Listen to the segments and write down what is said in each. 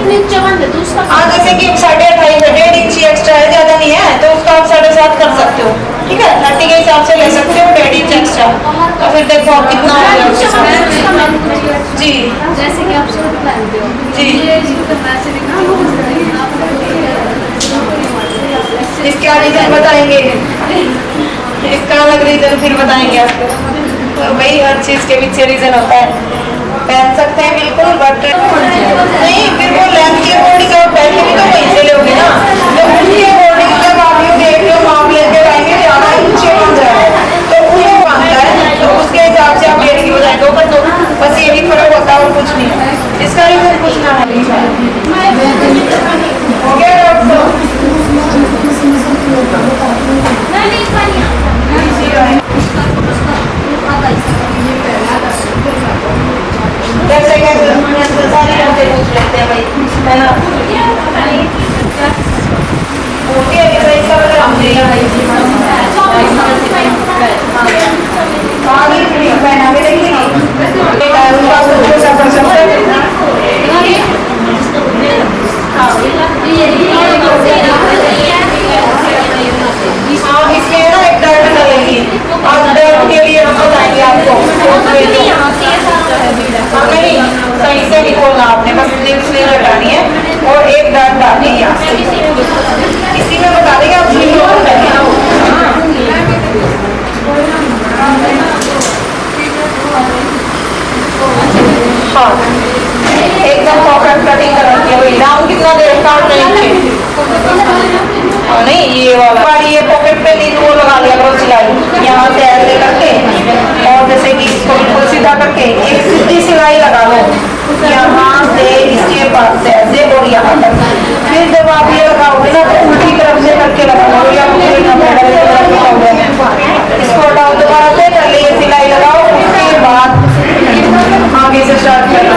हाँ, जैसे कि 28.5 है, 1.5 इंची एक्स्ट्रा है, ज्यादा नहीं है, तो उसका आप 7.5 कर सकते हो। ठीक है, 30 के हिसाब से ले सकते हो, 1.5 इंच एक्स्ट्रा। तो फिर देखो आप कितना हो गया जी। जैसे कि आप सूट पहनते हो जी। इसका रीजन बताएंगे, इसका अलग रीजन फिर बताएंगे आपको। तो भाई हर चीज के पीछे रीजन होता है। पहन सकते हैं बिल्कुल, बट नहीं, फिर वो लेंथ के अकॉर्डिंग आप पहले भी तो वहीं से लोगे ना, तो उसके अकॉर्डिंग जब आप लोग देख लो माप लेके आएंगे ज्यादा नीचे बन जाएगा, तो वो बनता है, तो उसके हिसाब से आप 1.5 की बजाय 2 कर दो। बस यही फर्क होता है और कुछ नहीं है। इसका रीजन पूछना है हो गया डॉक्टर। कैसे कैसे सारी बातें पूछ लेते हैं भाई, है ना। ओके, इसका मतलब आगे पहना के देखिए हाँ, इसलिए ना एक डर्ट लगेगी, और डर्ट के लिए हम बताएंगे आपको। नहीं, सही से नहीं खोलना आपने, बस लिप्स नहीं हटानी है और एक डर्ट डालनी है यहाँ से। इसी में बता देंगे आप झील को पहने ना। हाँ, एकदम पॉकेट कटिंग कर रखी है भाई। दाम कितना दे काट नहीं नहीं, ये वाला ये पॉकेट पे नहीं, वो लगा लिया करो सिलाई यहाँ से ऐसे करके, और जैसे कि इसको बिल्कुल सीधा करके एक सीधी सिलाई लगा लो यहाँ से इसके पास से ऐसे और यहाँ तक। फिर जब आप ये लगाओगे ना तो उल्टी तरफ से करके लगाओ, इसको हटाओ, दोबारा से पहले ये सिलाई लगाओ, उसके बाद आगे से स्टार्ट करना।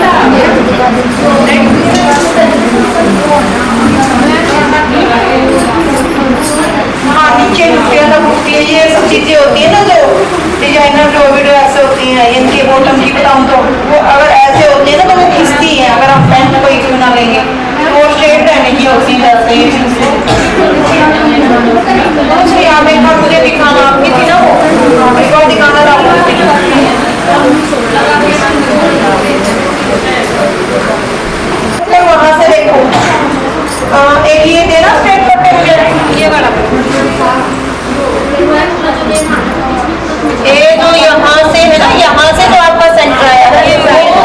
हाँ, नीचे ये सब चीजें होती है ना, जो डिजाइनर जो वीडियो ऐसे होती हैं, इनके बॉटम की बताऊँ तो वो अगर ऐसे होते हैं ना तो वो खिंचती हैं, अगर हम पैंट कोई क्यों ना लेंगे तो वो स्ट्रेट रहने की होती है जैसे ये चीज। यहाँ पे मुझे दिखाना आपकी थी ना, वो दिखाना था वहां से देखो। एक ये थे ना स्ट्रेट कट मुझे, ये वाला ये जो यहाँ से है ना, यहाँ से तो आपका सेंटर आया है, ये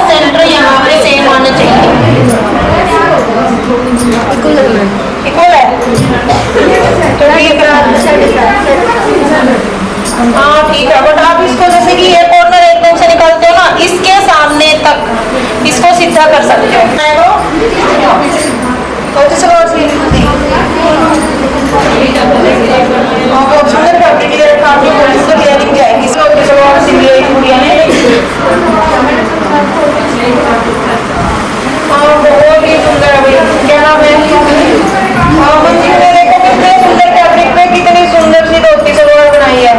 सेंटर यहाँ पे सेम आना चाहिए। इक्वल है तो हाँ ठीक है, बट आप इसको जैसे कि ये कॉर्नर एकदम से निकालते हो ना, इसके सामने तक इसको सीधा कर सकते हो। तो चलो सुंदर फैब्रिक काफी सुंदर डिजाइनिंग जाएगी। चलो सिंगल पूरियां हैं, बहुत ही सुंदर है भाई। क्या नाम है? देखो कितने सुंदर फैब्रिक पे कितनी सुंदर सी धोती सलवार बनाई है।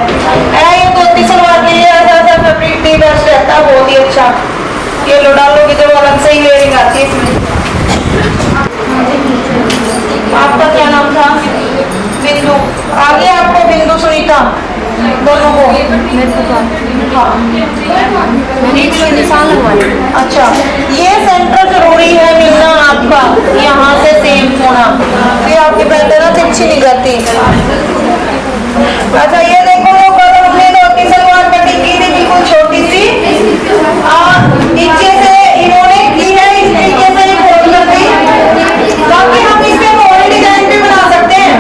ये धोती सलवार के लिए ऐसा फैब्रिक भी बेस्ट रहता है, बहुत ही अच्छा। ये लो डालोगे जब अलग से ही वेयरिंग आती है इसमें। आपका क्या नाम था? बिंदु। आगे आपको बिंदु सुनीता दोनों को हाँ निशान लगवाने। अच्छा, ये सेंटर जरूरी है मिलना आपका, यहाँ से सेम होना, फिर आपकी पैटर्न अच्छी नहीं जाती। अच्छा, ये देखो वो कलर हमने धोती सलवार कटिंग की थी बिल्कुल छोटी सी, नीचे से इन्होंने की है इस तरीके से फोल्ड कर दी, ताकि हम इसके मोड़ी डिजाइन भी बना सकते हैं।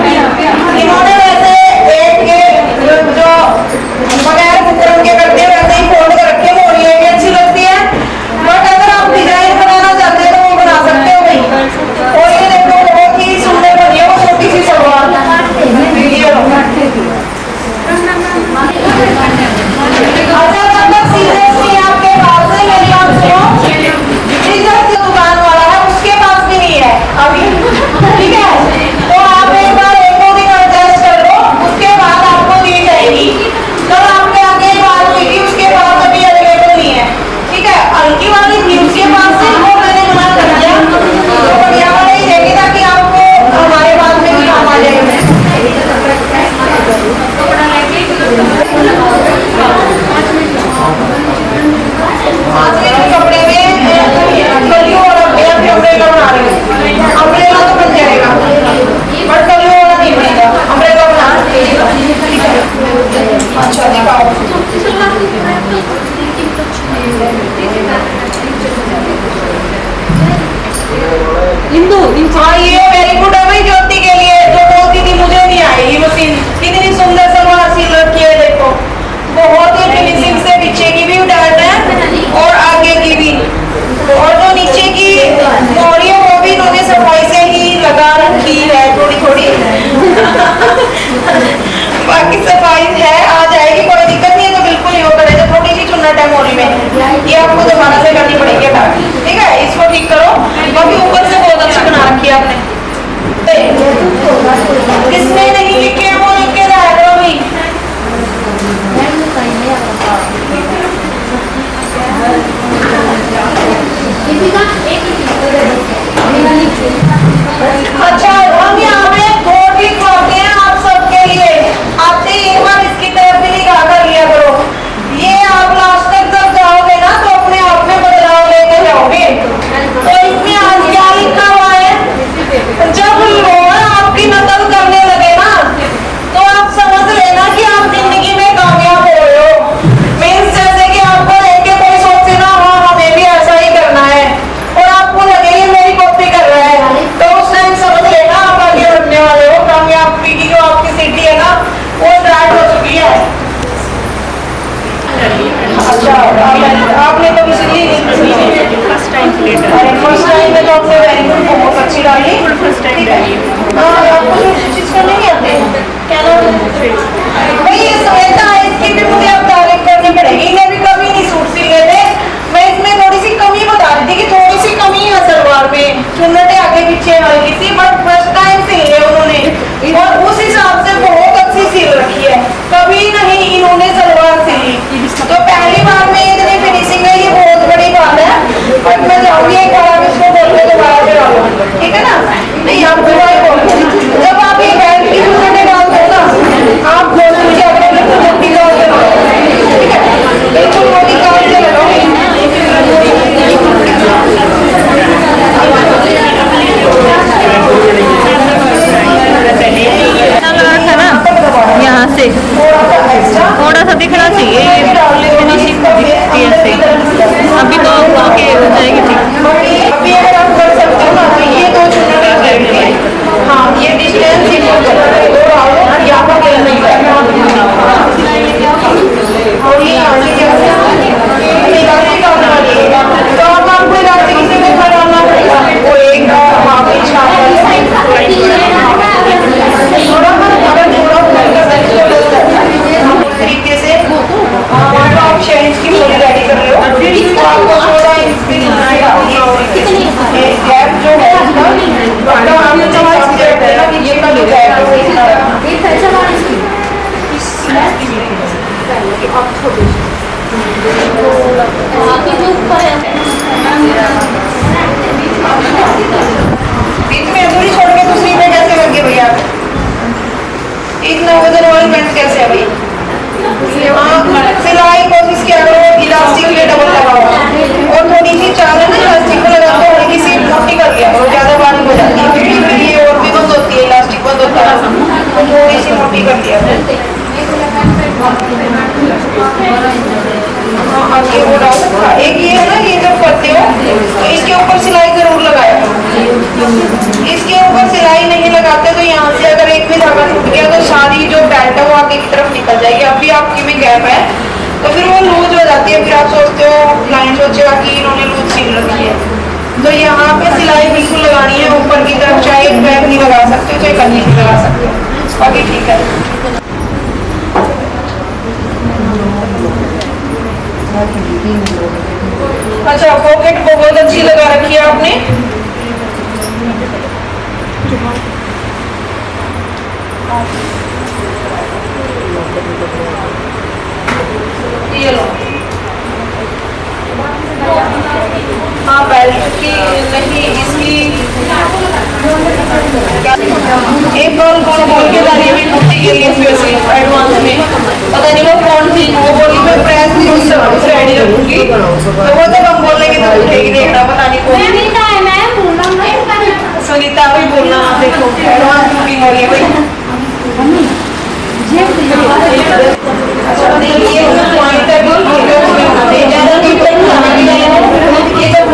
इन्होंने वैसे एक जो बगैर बुकरम के करते हैं वैसे ही फोल्ड कर रखे, मोड़ी भी अच्छी लगती है, बट अगर आप डिजाइन बनाना चाहते हैं तो वो बना सकते हो भाई। ये वेरी गुड है भाई ज्योति के लिए, जो बोलती थी मुझे नहीं आएगी मशीन। कितनी सुंदर सलवार सिल रखी है देखो, बहुत ही फिनिशिंग से पीछे की भी टाइट है और आगे की भी, और जो नीचे की मोड़ी है वो भी इन्होंने सफाई से ही लगा रखी है थोड़ी थोड़ी। बाकी सफाई है, आ जाएगी, कोई दिक्कत नहीं है। तो बिल्कुल यो करेगा, थोड़ी सी चुन्नट है मोड़ी में, ये आपको दोबारा से करनी पड़ेगी अटा, ठीक है, इसको ठीक करो। बाकी ऊपर से बहुत अच्छी बना रखी है आपने। किसने नहीं लिखे वो लिख के लाया करो भी। अच्छा हम यहाँ पे बोर्ड लिखवाते हैं आप सबके लिए, आते ही एक बार इसकी तरफ भी लिखा कर लिया करो। ये आप लास्ट तक जब जाओगे ना तो अपने आप में बदलाव लेके जाओगे। तो इसमें आज क्या लिखा हुआ है, जब लोग आपकी नकल करने लगे ना तो आप समझ लेना कि आप जिंदगी में कामयाब हो रहे हो। मीन्स जैसे कि आपको देख के कोई सोचे ना हाँ हमें भी ऐसा ही करना है, और आपको लगे ये मेरी कॉपी कर रहा है, तो उस टाइम समझ लेना आप आगे बढ़ने वाले हो। कामयाबी की जो आपकी सीढ़ी है ना वो स्टार्ट हो चुकी है। अच्छा आपने कभी सुनी फर्स्ट टाइम फर्स्ट टाइम में तो आपने वेरी गुड, बहुत अच्छी डाली, फर्स्ट टाइम डाली आपको दूसरी चीज का नहीं आते क्या नाम भाई, ये समझता है इसकी भी मुझे अब तारीफ करनी पड़ेगी। इन्हें भी कभी नहीं सूट सिले थे, मैं इसमें थोड़ी सी कमी बता रही थी कि थोड़ी सी कमी है सलवार में, चुन्नटें आगे पीछे हल्की सी, बट फर्स्ट टाइम सिल है उन्होंने और उस हिसाब से बहुत अच्छी सिल रखी है, कभी नहीं इन्होंने सलवार सिली। तो पहली बार में इतनी फिनिशिंग है, ये बहुत बड़ी बात है। बट मैं चाहूंगी एक बार आप इसको बोल के दोबारा डालो, ठीक है ना? नहीं आप दोबारा बोलो, जब आप ये बैग की चुन्नटें डालते हो ना आप बोलो मुझे अपने लिए मोटी डाल के लगाओ, ठीक है, बिल्कुल मोटी डाल के लगाओ। यहाँ से थोड़ा सा दिखना चाहिए, ये फिनिशिंग दिखती है ऐसे, अभी तो ओके हो जाएगी ठीक। अभी अगर आप कर सकते हो ना तो ये दो चुन्नटें करके, हाँ ये डिस्टेंस इक्वल कर रहे हो, दो आओ यहाँ पर कर नहीं है, और ये आगे क्या है इलास्टिक आने वाली है, तो अब आपको इलास्टिक से भी बनाना पड़ेगा, वो एक हाफ इंच तरीके से आप शेड्स की पूरी रेडी कर रहे हो, तो आपको 16 इंच की गैप जो है इसका, तो आपने जो हिसाब से रखते हैं ना कि ये का जो गैप है वो इतना बीच में पूरी छोड़ के दूसरी में कैसे लगे भैया, इतना वजन वाली पैंट कैसे है भाई? सिलाई कोशिश किया करो इलास्टिक में डबल लगाओ, और थोड़ी सी चाल है ना इलास्टिक में लगा तो हल्की सी मोटी कर लिया और ज्यादा बारीक हो जाती है, क्योंकि ये और भी बंद होती है, इलास्टिक बंद होता है, तो थोड़ी सी मोटी कर दिया। आगे वो डाल, एक ये है ना, ये जब करते हो तो इसके ऊपर सिलाई जरूर लगाया करो, इसके ऊपर सिलाई नहीं लगाते तो यहाँ से अगर एक भी धागा टूट गया तो सारी जो बेल्ट है वो आगे की तरफ निकल जाएगी। अभी आपकी में गैप है तो फिर वो लूज हो जाती है, फिर आप सोचते हो क्लाइंट सोचेगा कि इन्होंने लूज सिल रखी है, तो यहाँ पे सिलाई बिल्कुल लगानी है ऊपर की तरफ, चाहे बैक नहीं लगा सकते हो चाहे कहीं नहीं लगा सकते हो, बाकी ठीक है। अच्छा पॉकेट को बहुत अच्छी लगा रखी है आपने, ये लो, हाँ बेल्ट की नहीं इसकी एक कॉल बोल के जानी है कुर्ती के लिए स्पेशली एडवांस में, पता नहीं वो कौन थी, वो बोली मैं प्रेस नहीं उस रेडी रखूंगी, तो वो जब हम बोलेंगे तो उठेगी देखना, पता नहीं कौन सुनीता भी बोलना, देखो एडवांस बुकिंग हो रही है भाई। ये जब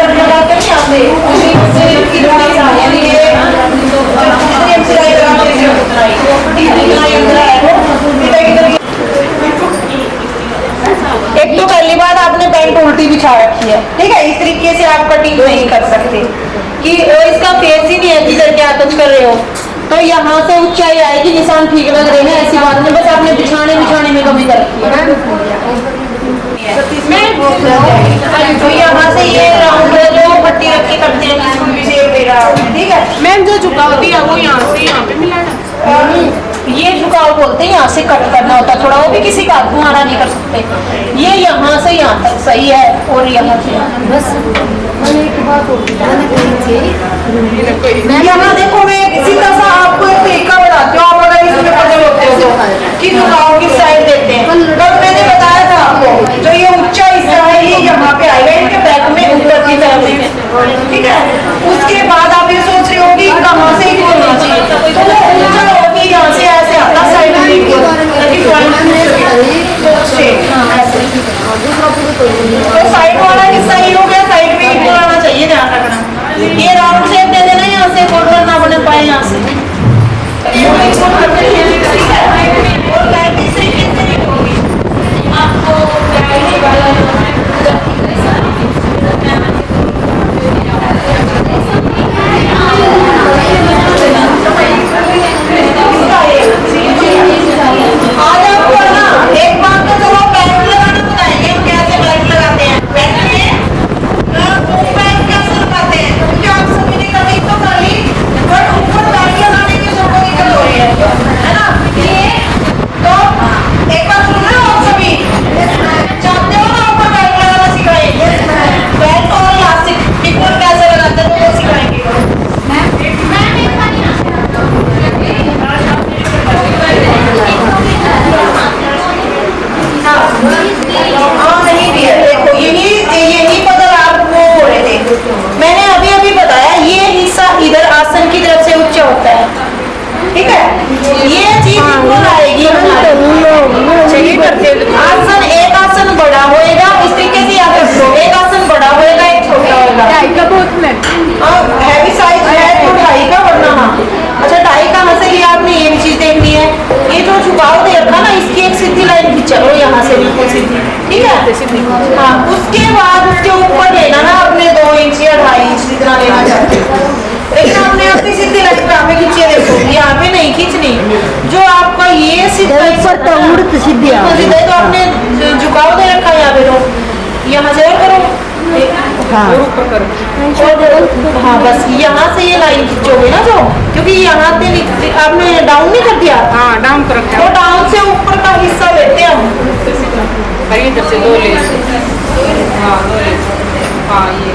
है, ठीक है। इस तरीके से आप कटिंग नहीं कर सकते कि इसका फेस ही नहीं है किधर क्या कुछ कर रहे हो, तो यहाँ से ऊंचाई आएगी, निशान ठीक लग रहे हैं, ऐसी बात नहीं, बस आपने बिछाने में कमी कर रखी है। तो यहाँ से ये राउंड है जो पट्टी रख के करते हैं, बिल्कुल भी शेप दे रहा है, ठीक है। मैम जो झुकाव दिया वो यहाँ से यहाँ पे मिलाना, ये झुकाव बोलते हैं, यहाँ से कट करना होता है थोड़ा, वो भी किसी का तुम्हारा नहीं कर सकते। ये यहाँ से यहाँ तक सही है और यहाँ से बस। यहाँ देखो मैं सीधा सा आपको एक तरीका बताती हूँ, आप अगर इसमें पजल होते हो तो कि झुकाव की साइड देते हैं, तब मैंने बताया था आपको जो ये ऊंचा हिस्सा है ये यहाँ पे आएगा, इनके बैक में ऊपर की तरफ है, ठीक है। उसके बाद आप ये सोच रहे हो कि कहाँ से ही बोलना चाहिए, तो वो ऊंचा होगी यहाँ से ऐसे आता साइड में, तो साइड वाला हिस्सा ही हो गया, साइड में ही आना चाहिए, ध्यान रखना। ये राउंड शेप दे देना, यहाँ से बॉर्डर ना बने पाए यहाँ से, और बैक इस तरीके से नहीं होगी आपको। आज आपको ना एक बात तो चलो बेल्ट लगाना बताएंगे, हम कैसे बेल्ट लगाते हैं। बेल्ट में बेल्ट कैसे लगाते हैं, क्योंकि आप सभी ने कभी तो कर ली, बट ऊपर बेल्ट लगाने की सबको दिक्कत हो रही है ना। ये तो एक बात सुनो ना आप सभी, चाहते हो ना ऊपर बेल्ट लगाना सिखाएंगे, बेल्ट और इलास्टिक बिल्कुल कैसे लगाते हैं वो सिखाएंगे। हाँ नहीं दिया, देखो यही बदल आप वो हो रहे थे, मैंने अभी बताया ये हिस्सा इधर आसन की तरफ से ऊंचा होता है, ठीक है। ये चीज बिल्कुल आएगी, चलिए करते आसन, एक आसन बड़ा होएगा इस तरीके से याद रखो, एक आसन बड़ा होएगा एक छोटा होगा, हैवी साइज है तो 2.5 का, वरना हाँ। अच्छा 2.5 कहाँ से लिया आपने, ये भी चीज देखनी है। ये जो झुकाव दे रखा ना, इसकी एक सीधी लाइन खींच चलो यहाँ से बिल्कुल सीधी, ठीक है। हाँ उसके बाद उसके ऊपर लेना ना अपने 2 इंच या 2.5 इंच जितना लेना चाहते हो, लेकिन आपने अपनी सीधी लाइन पे आपने खींचे, देखो यहाँ पे नहीं खींचनी, जो आपका ये सीधा सीधे तो आपने झुकाव दे रखा है यहाँ पे, तो यहाँ से करो और ऊपर करो, हाँ बस यहाँ से ये लाइन खींचोगे ना जो, क्योंकि यहाँ से आपने डाउन नहीं कर दिया, हाँ डाउन कर रखा तो डाउन से ऊपर का हिस्सा लेते हैं हम, इधर से 2 ले, हाँ 2 ले, हाँ ये,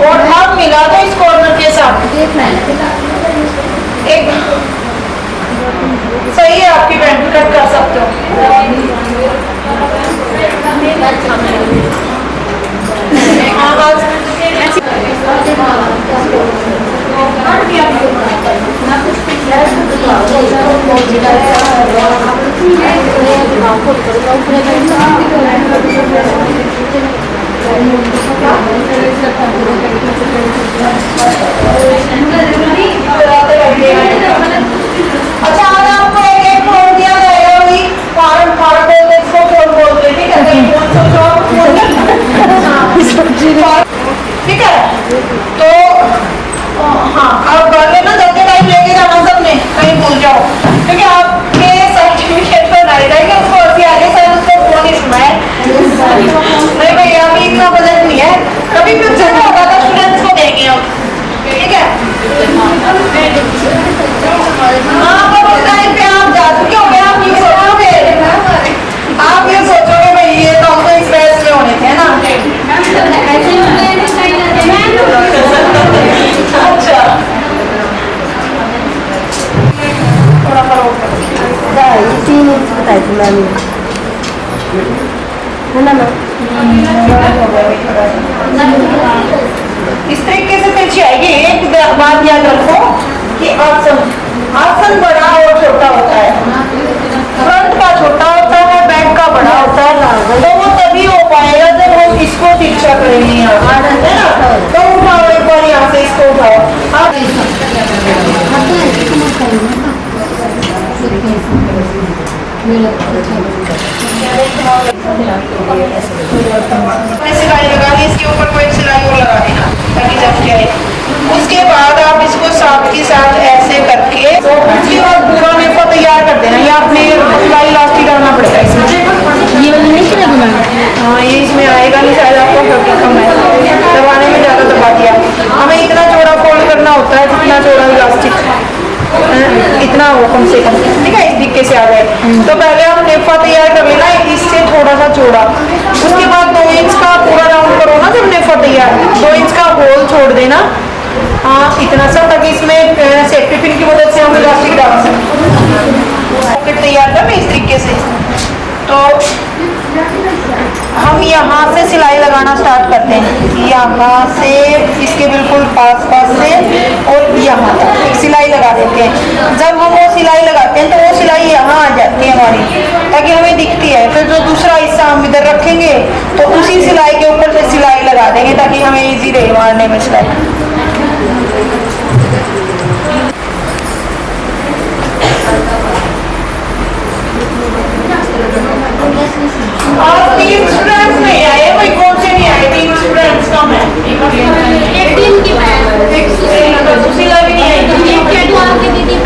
और अब मिला दो इस कॉर्नर के साथ, एक सही है, आपकी पैंट कट कर सकते हो। अच्छा आज आपको एक फोन दिया जाएगा, वही फॉर्म बोलते हैं, इसको फोन बोलते हैं, ठीक है। ठीक है, तो हाँ अब ना जाते टाइम लेके जाना सबने, कहीं भूल जाओ, क्योंकि आपके सर्टिफिकेट पर नहीं रहेगा, उसको अभी आगे सर उसको फोन ही सुना है, नहीं भैया अभी इतना बजट नहीं है, कभी फ्यूचर में होगा तो स्टूडेंट्स को देंगे हम, ठीक है। हाँ पर उस टाइम पे आप जा चुके होंगे, आप ये सोचोगे, भाई ये तो हमको इस बैच में होने थे ना। अच्छा थोड़ा फर्क इस तरीके से पीछे आएगी। एक बात याद रखो कि आसन बड़ा और छोटा होता है, फ्रंट का छोटा होता है, बैक का बड़ा होता है, तो वो तभी हो पाएगा जब हम इसको तिरछा करेंगे, है ना। तो उठाओ एक बार यहाँ से इसको उठाओ आप, सिलाई लगा ली, इसके ऊपर कोई जाए। उसके बाद आप इसको साथ के साथ ऐसे करके तो उसके बाद पूरा नेफा तैयार कर देना। ये आपने सिलाई इलास्टिक डालना पड़ेगा इसमें। ये वाला नहीं चलेगा मैम? हाँ ये इसमें आएगा नहीं, शायद आपको हल्की कम है, दबाने में ज़्यादा दबा दिया। हमें इतना चौड़ा फोल्ड करना होता है जितना चौड़ा इलास्टिक इतना हो कम से कम, ठीक है, इस तरीके से आ जाए। तो पहले हम नेफा तैयार कर लेना इससे थोड़ा सा चौड़ा। उसके बाद 2 इंच का पूरा राउंड करो ना जब नेफा तैयार, 2 इंच का होल छोड़ देना। हाँ इतना सा, ताकि इसमें सेफ्टी पिन की मदद से हम इलास्टिक डाल सकें। पॉकेट तैयार करना इस तरीके से। तो हम यहाँ से सिलाई लगाना स्टार्ट करते हैं, यहाँ से इसके बिल्कुल पास से और यहाँ तक सिलाई लगा देते हैं। जब हम वो सिलाई लगाते हैं तो वो सिलाई यहाँ आ जाती है हमारी, ताकि हमें दिखती है। फिर जो दूसरा हिस्सा हम इधर रखेंगे तो उसी सिलाई के ऊपर से सिलाई लगा देंगे, ताकि हमें इजी रहे मारने में सिलाई। और 3 स्टूडेंट्स नहीं आए, कोई कौन से नहीं आए? 3 स्टूडेंट्स कम है। एक दिन की मैं तो सुशीला भी नहीं आई। एक टैटू आपकी दीदी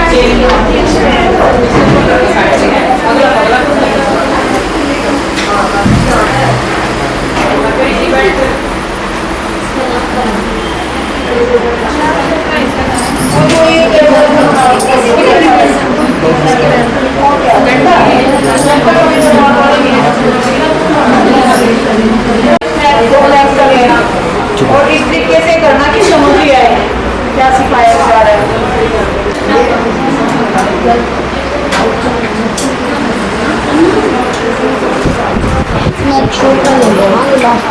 और इस तरीके से करना कि समझ ही आए क्या सिखाया जा रहा है। छोटा ले लो लास्ट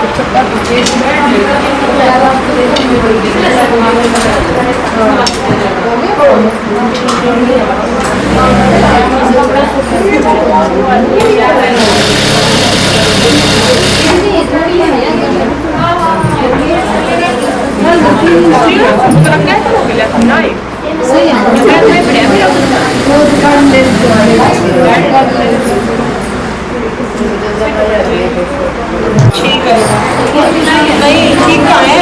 ठीक है, नहीं ठीक कहाँ है?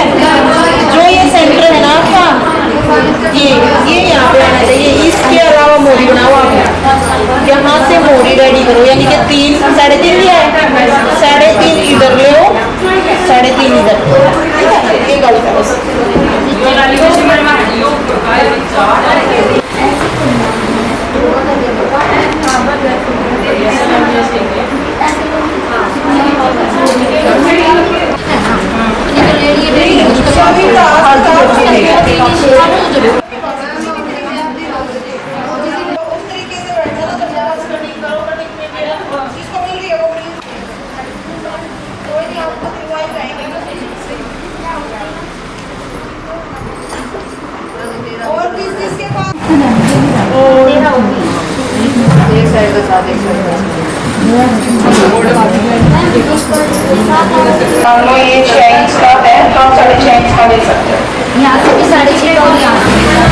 जो ये सेंटर है ना आपका, ये यहाँ पे आना चाहिए। इसके अलावा मोरी बनाओ आप, यहाँ से मोरी रेडी करो, यानी कि 3 साढ़े 3 लिया है, 3.5 इधर ले हो, 3.5 इधर, ठीक है। ये गल करो मान लो ये 6 इंच का है तो हम 6.5 इंच का ले सकते हैं। यहाँ से भी 6.5 का और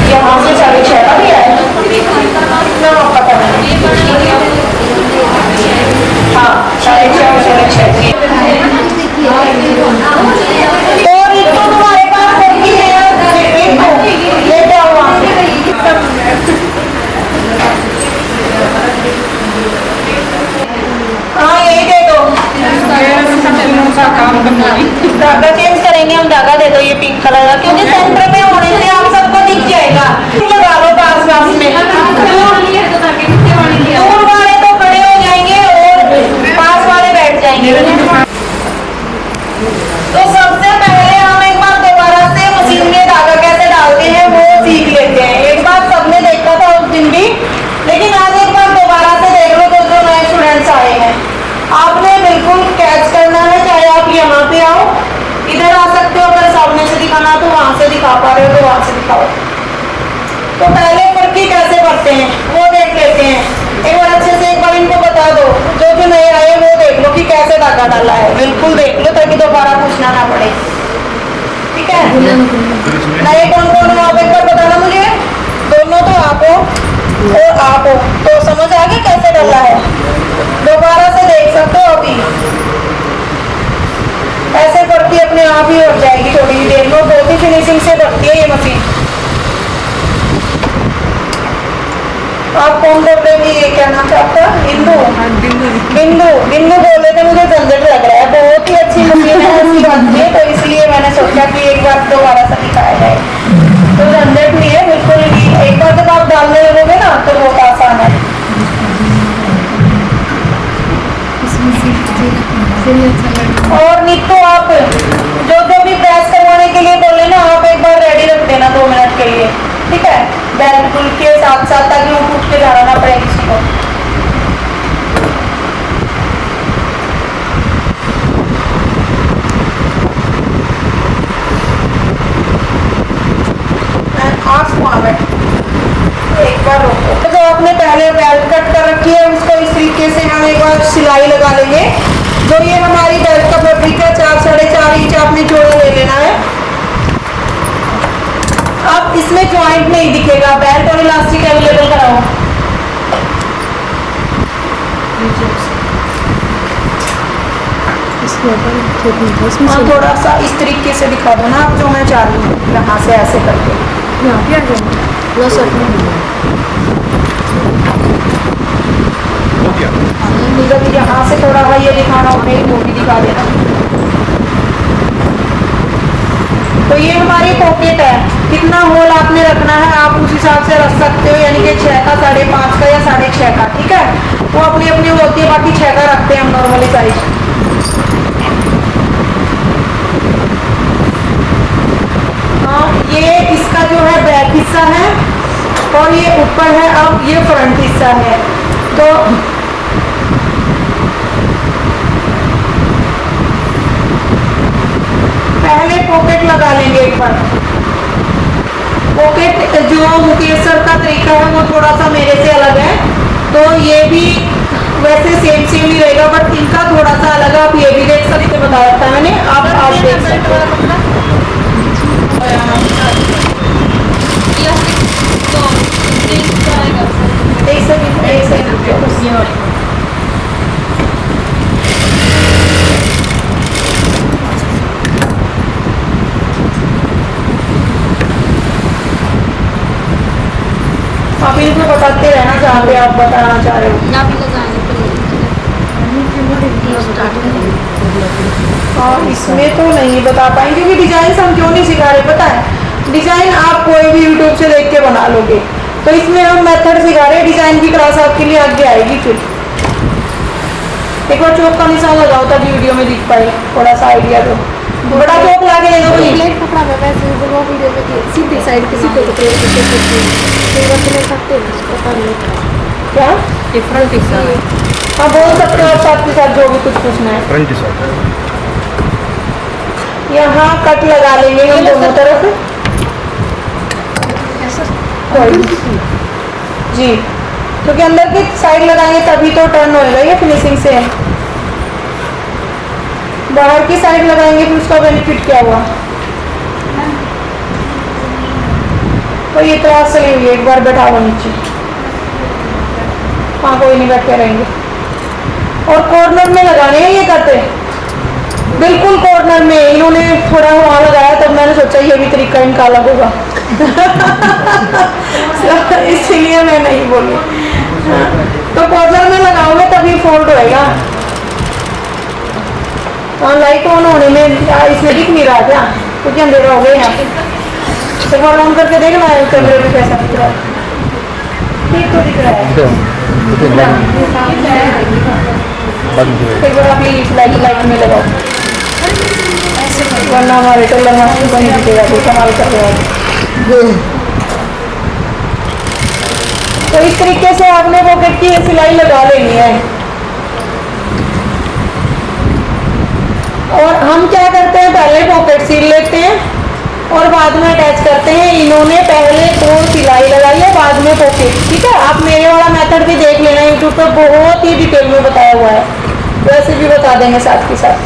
यहाँ से 6.5 का भी है, इतना पता नहीं। हाँ 6.5 और 6.5 और एक तो तुम्हारे पास होगी है, ये क्या हुआ? हाँ यही दे दो, धागा चेंज करेंगे हम। धागा दे दो ये पिंक कलर का, क्योंकि सेंटर में होने से आप सबको दिख जाएगा। लगा लो पास में, दूर वाले तो खड़े हो जाएंगे और पास वाले बैठ जाएंगे। तो सबसे पहले हम एक बार दोबारा से मशीन में धागा कैसे डालते हैं वो सीख लेते हैं। एक बार सबने देखा था उस दिन भी, लेकिन आज एक बार दोबारा से देख लो। तो जो नए स्टूडेंट्स आए हैं, आपने बिल्कुल कैच करना है, चाहे आप यहाँ पे आओ, इधर आ सकते हो, अगर सामने से दिखाना तो वहां से दिखा पा रहे हो तो वहां से दिखाओ। तो पहले फर्की कैसे करते हैं वो देख लेते हैं। एक बार अच्छे से एक बार इनको बता दो, जो नए आए वो देख लो कि कैसे धागा डाला है, बिल्कुल देख लो ताकि दोबारा पूछना ना पड़े, ठीक है। नए कौन कौन हो आप एक बार बताना मुझे। दोनों तो आप हो और आप हो, तो समझ आ गया कैसे डाला है। दोबारा से देख सकते हो अभी। ऐसे करती अपने आप ही उठ जाएगी थोड़ी ही देर में, बहुत ही फिनिशिंग से रखती है ये मशीन। आप कौन बोल रहे थे, ये क्या नाम था आपका? बिंदु। बिंदु बिंदु बोले थे, मुझे झंझट लग रहा है। बहुत ही अच्छी मशीन है, ऐसी बात नहीं है, तो इसलिए मैंने सोचा कि एक बार दोबारा से दिखाया जाए। तो झंझट नहीं है बिल्कुल भी, एक बार जब आप डालने लगोगे ना तो बहुत आसान है। और नीतू आप जो जो भी प्रेस करवाने के लिए बोले ना, आप एक बार रेडी रख देना 2 मिनट के लिए, ठीक है? बिल्कुल के साथ साथ, ताकि वो उठ के जाना ना पड़े किसी को। आप वहाँ बैठ, एक बार रोको। तो जो आपने पहले बेल्ट कट कर रखी है उसको इस तरीके से हम एक बार सिलाई लगा लेंगे। जो ये हमारी बेल्ट का फैब्रिक है 4 साढ़े 4 इंच आपने चौड़ा ले लेना है। अब इसमें जॉइंट नहीं दिखेगा, बेल्ट और इलास्टिक अवेलेबल कराओ। हाँ, थोड़ा सा इस तरीके से दिखा दो ना आप, जो मैं चाह रही हूँ, यहाँ से ऐसे करके यहाँ पे आ जाए। यहाँ से थोड़ा सा ये दिखाना हो, मेरी वो भी दिखा देना। तो ये हमारी पॉकेट है, कितना होल आपने रखना है आप उस हिसाब से रख सकते हो, यानी कि 6 का, 5.5 का या 6.5 का, ठीक है? वो अपनी अपनी होती है, बाकी 6 का रखते हैं हम नॉर्मली साइज। हाँ, ये इसका जो है बैक हिस्सा है और ये ऊपर है, अब ये फ्रंट हिस्सा है। तो पहले पॉकेट लगा लेंगे एक बार। पॉकेट जो मुकेश सर का तरीका है वो थोड़ा सा मेरे से अलग है, तो ये भी वैसे सेम ही रहेगा, बट इनका थोड़ा सा अलग है। आप ये भी देख सकते, बता रखा है मैंने, आप देख सकते हो। आप इनको बताते रहना जहाँ पे आप बताना चाह रहे हो। ना भी लगाने हाँ, इसमें तो नहीं बता पाएंगे क्योंकि डिजाइन हम क्यों नहीं सिखा रहे, पता है? डिजाइन आप कोई भी यूट्यूब से देख के बना लोगे, तो इसमें हम मेथड सिखा रहे हैं। डिजाइन की क्लास आपके लिए आगे आएगी। फिर एक बार चौक का निशान लगाओ ताकि वीडियो में दिख पाए थोड़ा सा आइडिया। तो बड़ा चौक ला के ले दो भाई। प्लेट कपड़ा में वैसे वो वीडियो में सीधी साइड के सीधे कपड़े ले सकते हैं उसको कर ले क्या डिफरेंट हिस्सा है। हाँ, बोल सकते हो आप साथ के साथ जो भी कुछ पूछना है। फ्रंट हिस्सा यहाँ कट लगा लेंगे हम दोनों तरफ जी, क्योंकि अंदर की साइड लगाएंगे तभी तो टर्न होएगा ये फिनिशिंग से। बाहर की साइड लगाएंगे फिर उसका बेनिफिट क्या हुआ? तो ये तो आज चली हुई है, एक बार बैठाओ नीचे। हाँ, कोई नहीं, बैठे रहेंगे। और कॉर्नर में लगाने हैं ये करते, बिल्कुल कॉर्नर में। इन्होंने थोड़ा वहाँ लगाया तब मैंने सोचा ये भी तरीका इनका अलग होगा इसीलिए मैं नहीं बोली। तो कॉर्नर में लगाओगे तभी फोल्ड होएगा। हाँ, लाइट ऑन होने में इसमें दिख नहीं रहा क्या? क्योंकि अंधेरा हो गया यहाँ पे। एक बार ऑन करके देखना है कैमरे में कैसा दिख रहा है। ठीक तो दिख रहा है। एक बार आप ये लाइट में लगाओ, वरना हमारे टेलर मास्टर को नहीं दिखेगा, कोई कमाल कर रहे हो। तो इस तरीके से आपने पॉकेट की सिलाई लगा लेनी है। और हम क्या करते हैं, पहले पॉकेट सिल लेते हैं और बाद में अटैच करते हैं। इन्होंने पहले और सिलाई लगाई है, बाद में पॉकेट। ठीक है, आप मेरे वाला मेथड भी देख लेना, यूट्यूब पर बहुत ही डिटेल में बताया हुआ है, वैसे भी बता देंगे साथ के साथ।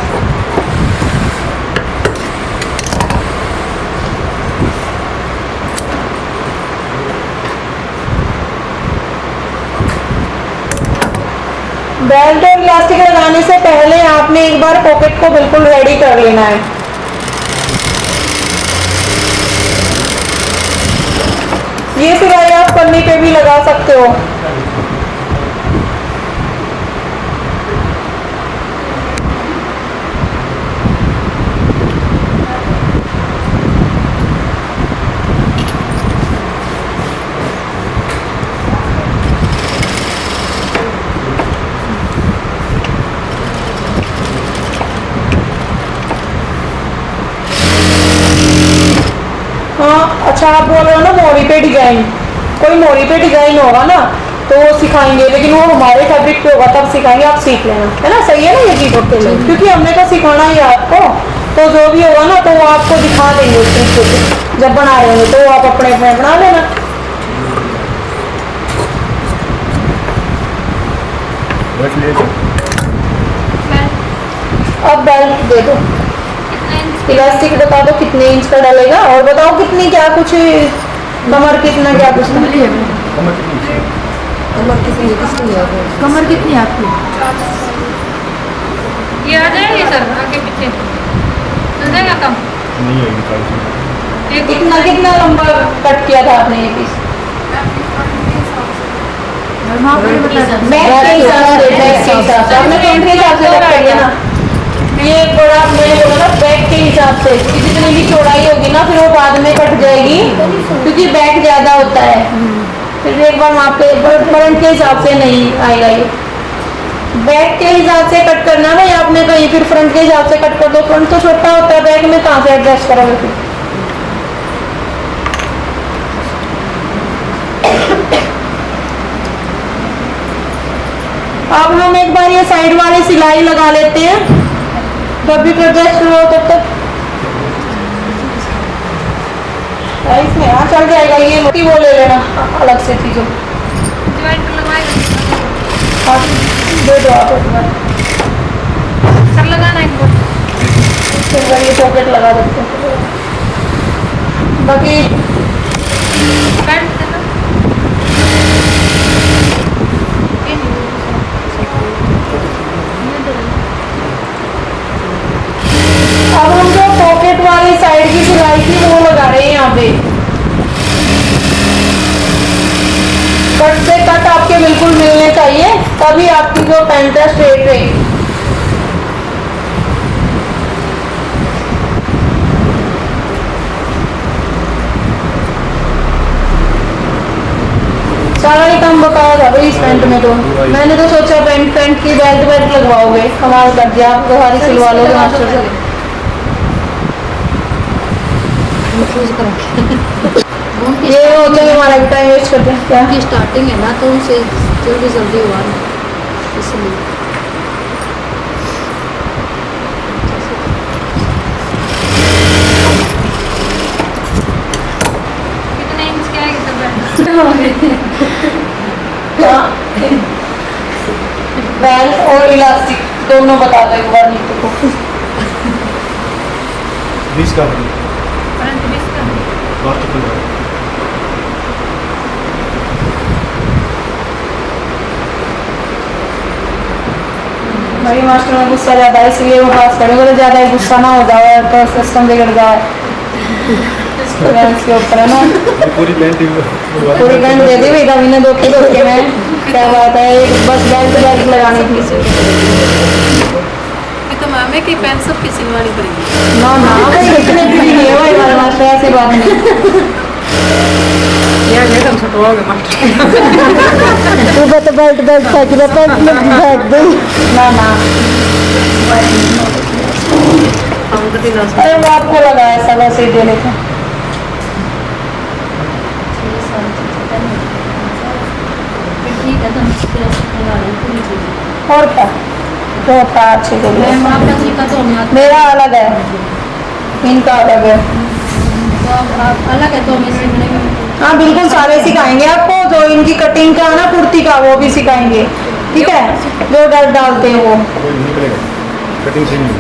बेल्ट और इलास्टिक लगाने से पहले आपने एक बार पॉकेट को बिल्कुल रेडी कर लेना है। ये सिलाई आप पन्नी पे भी लगा सकते हो। हाँ अच्छा, आप बोल रहे हो ना मोरी पे डिजाइन, कोई मोरी पे डिजाइन होगा ना तो वो सिखाएंगे, लेकिन वो हमारे फैब्रिक पे होगा तब सिखाएंगे, आप सीख लेना, है ना? सही है ना ये चीज? क्योंकि हमने तो सिखाना ही है आपको, तो जो भी होगा ना तो वो आपको दिखा देंगे उस तरीके से, जब बना लेंगे तो आप अपने अपने बना लेना। अब बेल्ट दे दो, इलास्टिक बता दो कितने इंच का डलेगा, और बताओ कितनी क्या कुछ कमर कितना क्या कुछ कमर कितनी है आपकी? ये आ जाएगी सर आगे पीछे चल जाएगा कम कितना कितना लंबा कट किया था आपने ये पीस? बैक के हिसाब से, बैक के हिसाब से आपने फ्रंट के हिसाब से कट किया ना, ये बड़ा मैंने बोला ना बैक के हिसाब से, जितनी भी चौड़ाई होगी ना फिर वो बाद में कट जाएगी, क्योंकि बैक ज्यादा होता है, फिर एक बार वहाँ पे फ्रंट के हिसाब से नहीं आएगा। ये बैक के हिसाब से कट करना भाई आपने, कहीं फिर फ्रंट के हिसाब से कट कर दो, फ्रंट तो छोटा होता है, बैक में कहाँ से एडजस्ट करोगे फिर? अब हम एक बार ये साइड वाली सिलाई लगा लेते हैं, जब भी एडजस्ट हो तब तक इसमें हाँ चल जाएगा। ये मोटी वो ले लेना अलग से चीज़ों, ज्वाइंट लगवाएगा हाँ दे दो आप एक बार, सर लगाना है इनको फिर बार ये पॉकेट लगा देते हैं, बाकी पैंट देना अब हम जो पॉकेट वाली साइड की सिलाई थी वो लगा रहे हैं यहाँ पे। कट से कट आपके बिल्कुल मिलने चाहिए, तभी आपकी जो पैंट है स्ट्रेट रहेगी। सारा ही काम बताया था भाई इस पैंट में, तो मैंने तो सोचा पैंट की बेल्ट लगवाओगे, कमाल कर दिया, आप सारी सिलवा लोगे मास्टर से। ये होता है हमारा टाइम वेस्ट करते हैं क्या? की स्टार्टिंग है ना तो उनसे जल्दी जल्दी हुआ ना, इसलिए कितने इंच क्या है कितना बेल्ट और इलास्टिक दोनों बता दो एक बार नीचे को। 20 का फ्रंट 20 का लास्ट खुल रहा है। भाई मास्टर में गुस्सा ज्यादा है, इसलिए वो पास करेंगे तो ज्यादा ही गुस्सा ना हो जाए तो सिस्टम बिगड़ जाए। इसके ऊपर है ना पूरी पैंट पूरी पैंट दे दी भाई कभी ने धोखे धोखे में, क्या बात है, एक बस बेल्ट लगानी थी। तो मामे की पैंट सबकी सिलवानी पड़ेगी ना ना भाई इतने भी नहीं है भाई हमारे मास्टर, ऐसी बात नहीं। यार ये हम छटवाओगे मास्टर तू तो बेल्ट फेंक दे, पैंट में फेंक दे ना ना। हम तो तीन अरे वो आपको लगा ऐसा वैसे ही दे लेते। ठीक है तो लगा लेंगे और क्या तो होता है अच्छी को आपका तरीका तो हमें मेरा अलग है, इनका अलग है। तो आप अलग है तो हमें सीखने में हाँ बिल्कुल सारे सिखाएंगे आपको, जो इनकी कटिंग का है ना कुर्ती का वो भी सिखाएंगे, ठीक है? जो डर डालते हैं वो निकलेगा, कटिंग से नहीं।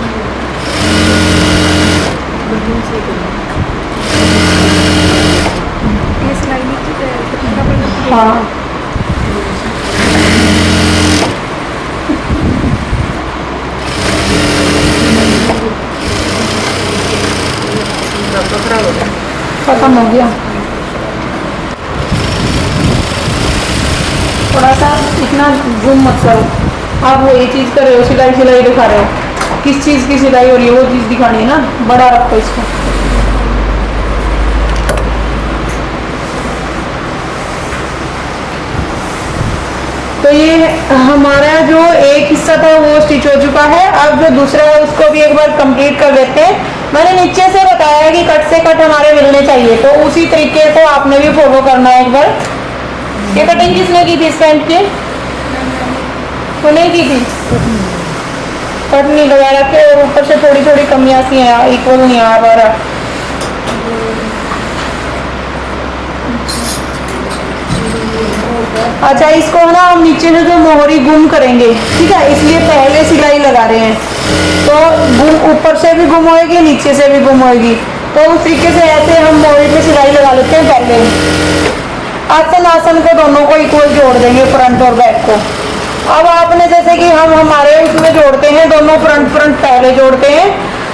हाँ कम हो गया। थोड़ा सा इतना जूम मत करो, आप वो ये चीज़ कर रहे हो, सिलाई सिलाई दिखा रहे हो, किस चीज़ की सिलाई हो रही है वो चीज़ दिखानी है ना, बड़ा रखो इसको। तो ये हमारा जो एक हिस्सा था वो स्टिच हो चुका है। अब जो दूसरा है उसको भी एक बार कंप्लीट कर देते हैं। मैंने नीचे से बताया कि कट से कट हमारे मिलने चाहिए, तो उसी तरीके को आपने भी फॉलो करना है एक बार। ये कटिंग किसने की थी इस पैंट की? तो नहीं की थी, कट नहीं लगा रखे और ऊपर से थोड़ी थोड़ी कमियां सी हैं, इक्वल नहीं आ पा रहा। अच्छा, इसको ना हम नीचे से जो मोहरी गुम करेंगे, ठीक है, इसलिए पहले सिलाई लगा रहे हैं, तो गुम ऊपर से भी गुम होएगी, नीचे से भी गुम होएगी। तो उस तरीके से ऐसे हम मोहरी पे सिलाई लगा लेते हैं पहले। आसन आसन को दोनों को इक्वल जोड़ देंगे, फ्रंट और बैक को। अब आपने जैसे कि हम हमारे उसमें जोड़ते हैं दोनों, फ्रंट फ्रंट पहले जोड़ते हैं,